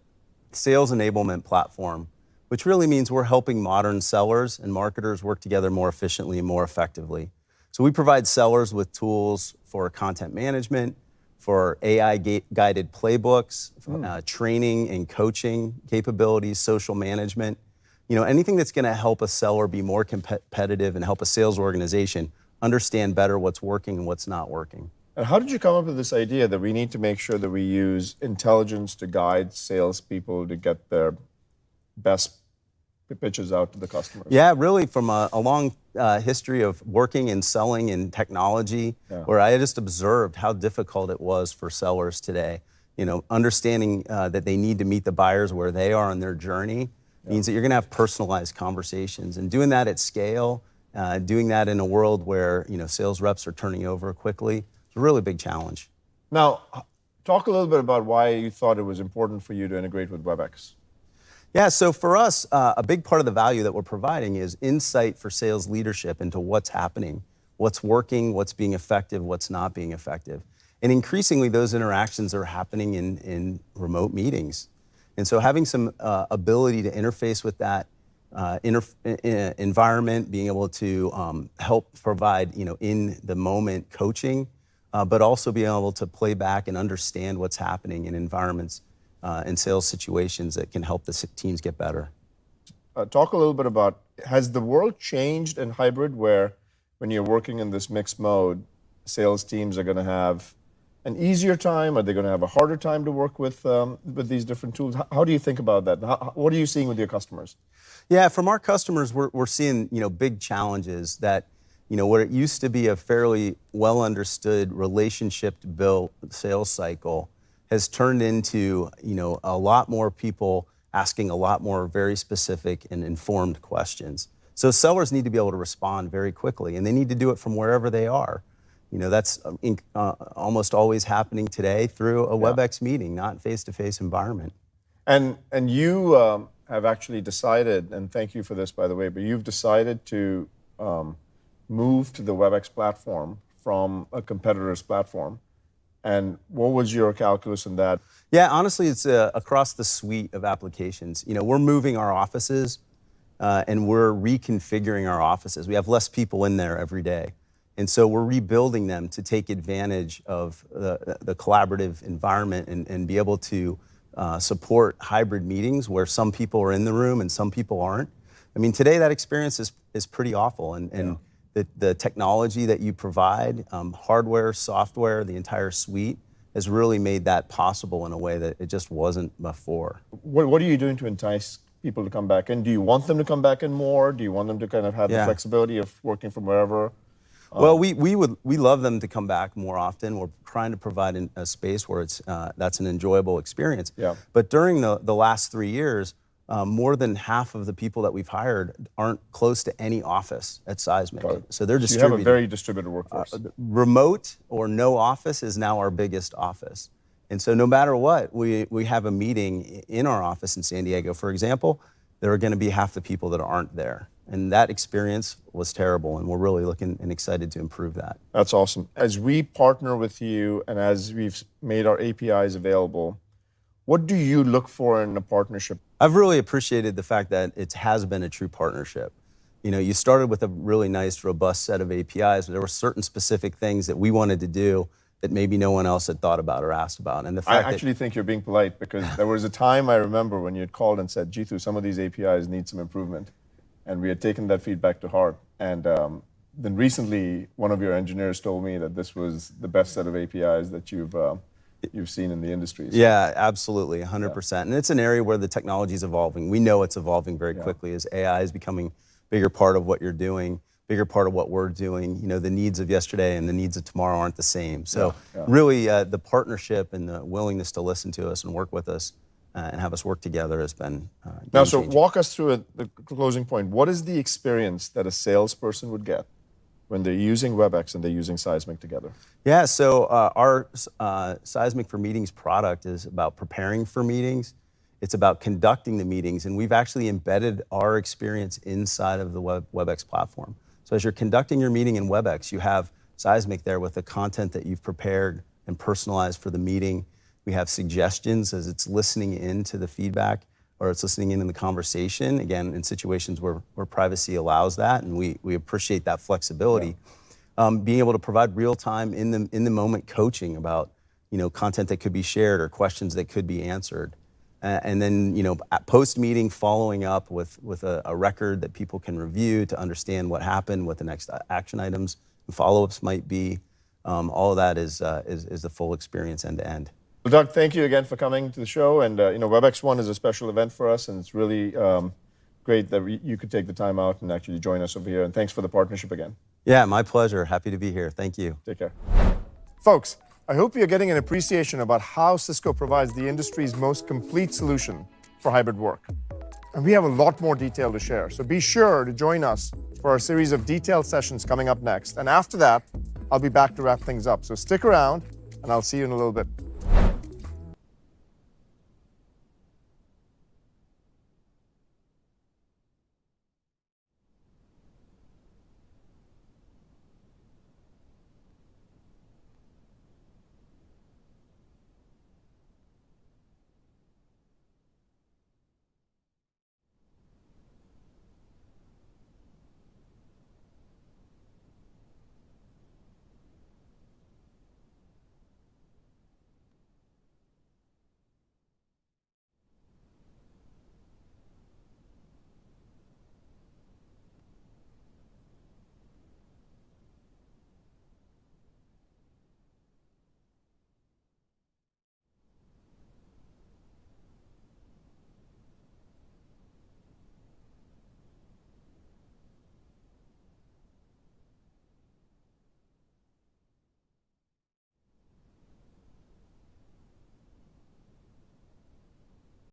sales enablement platform, which really means we're helping modern sellers and marketers work together more efficiently and more effectively. So we provide sellers with tools for content management, for AI-guided playbooks, training and coaching capabilities, social management. Anything that's going to help a seller be more competitive and help a sales organization understand better what's working and what's not working. And how did you come up with this idea that we need to make sure that we use intelligence to guide salespeople to get their best pitches out to the customers? Yeah, really from a long history of working and selling in technology, where I just observed how difficult it was for sellers today. Understanding that they need to meet the buyers where they are on their journey means that you're going to have personalized conversations, and doing that at scale, doing that in a world where sales reps are turning over quickly, it's a really big challenge. Now, talk a little bit about why you thought it was important for you to integrate with WebEx. Yeah, so for us, a big part of the value that we're providing is insight for sales leadership into what's happening, what's working, what's being effective, what's not being effective. And increasingly, those interactions are happening in remote meetings. And so having some ability to interface with that environment, being able to help provide, in the moment coaching, but also being able to play back and understand what's happening in environments and sales situations that can help the teams get better. Talk a little bit about, has the world changed in hybrid where when you're working in this mixed mode, sales teams are going to have an easier time? Are they going to have a harder time to work with these different tools? How do you think about that? What are you seeing with your customers? Yeah, from our customers, we're seeing big challenges that what it used to be a fairly well understood relationship built sales cycle has turned into a lot more people asking a lot more very specific and informed questions. So sellers need to be able to respond very quickly, and they need to do it from wherever they are. That's almost always happening today through a WebEx meeting, not face-to-face environment. And you have actually decided, and thank you for this, by the way, but you've decided to move to the WebEx platform from a competitor's platform. And what was your calculus in that? Yeah, honestly, it's across the suite of applications. We're moving our offices and we're reconfiguring our offices. We have less people in there every day. And so we're rebuilding them to take advantage of the collaborative environment and be able to support hybrid meetings where some people are in the room and some people aren't. I mean, today that experience is pretty awful. And the technology that you provide, hardware, software, the entire suite, has really made that possible in a way that it just wasn't before. What are you doing to entice people to come back in? Do you want them to come back in more? Do you want them to kind of have the flexibility of working from wherever? Well, we love them to come back more often. We're trying to provide a space where that's an enjoyable experience. Yeah. But during the last 3 years, more than half of the people that we've hired aren't close to any office at Seismic. So they're distributed. You have a very distributed workforce. Remote or no office is now our biggest office. And so no matter what, we have a meeting in our office in San Diego, for example, there are going to be half the people that aren't there. And that experience was terrible, and we're really looking and excited to improve that. That's awesome. As we partner with you and as we've made our APIs available, what do you look for in a partnership? I've really appreciated the fact that it has been a true partnership. You started with a really nice, robust set of APIs, but there were certain specific things that we wanted to do that maybe no one else had thought about or asked about. And the fact I actually think you're being polite, because there was a time I remember when you had called and said, Jeetu, some of these APIs need some improvement. And we had taken that feedback to heart. And then recently, one of your engineers told me that this was the best set of APIs that you've seen in the industry. So. Yeah, absolutely, 100%. Yeah. And it's an area where the technology is evolving. We know it's evolving very quickly as AI is becoming a bigger part of what you're doing, bigger part of what we're doing. The needs of yesterday and the needs of tomorrow aren't the same. So really, the partnership and the willingness to listen to us and work with us and have us work together has been now, so walk us through the closing point. What is the experience that a salesperson would get when they're using WebEx and they're using Seismic together? Yeah, so our Seismic for Meetings product is about preparing for meetings. It's about conducting the meetings, and we've actually embedded our experience inside of the WebEx platform. So as you're conducting your meeting in WebEx, you have Seismic there with the content that you've prepared and personalized for the meeting. We have suggestions as it's listening into the feedback or it's listening in the conversation, again, in situations where privacy allows that, and we appreciate that flexibility. Being able to provide real-time, in the moment coaching about content that could be shared or questions that could be answered. And then at post-meeting, following up with a record that people can review to understand what happened, what the next action items and follow-ups might be. All of that is the full experience end-to-end. Well, Doug, thank you again for coming to the show. And WebexOne is a special event for us, and it's really great that you could take the time out and actually join us over here. And thanks for the partnership again. Yeah, my pleasure. Happy to be here. Thank you. Take care. Folks, I hope you're getting an appreciation about how Cisco provides the industry's most complete solution for hybrid work. And we have a lot more detail to share. So be sure to join us for our series of detailed sessions coming up next. And after that, I'll be back to wrap things up. So stick around, and I'll see you in a little bit.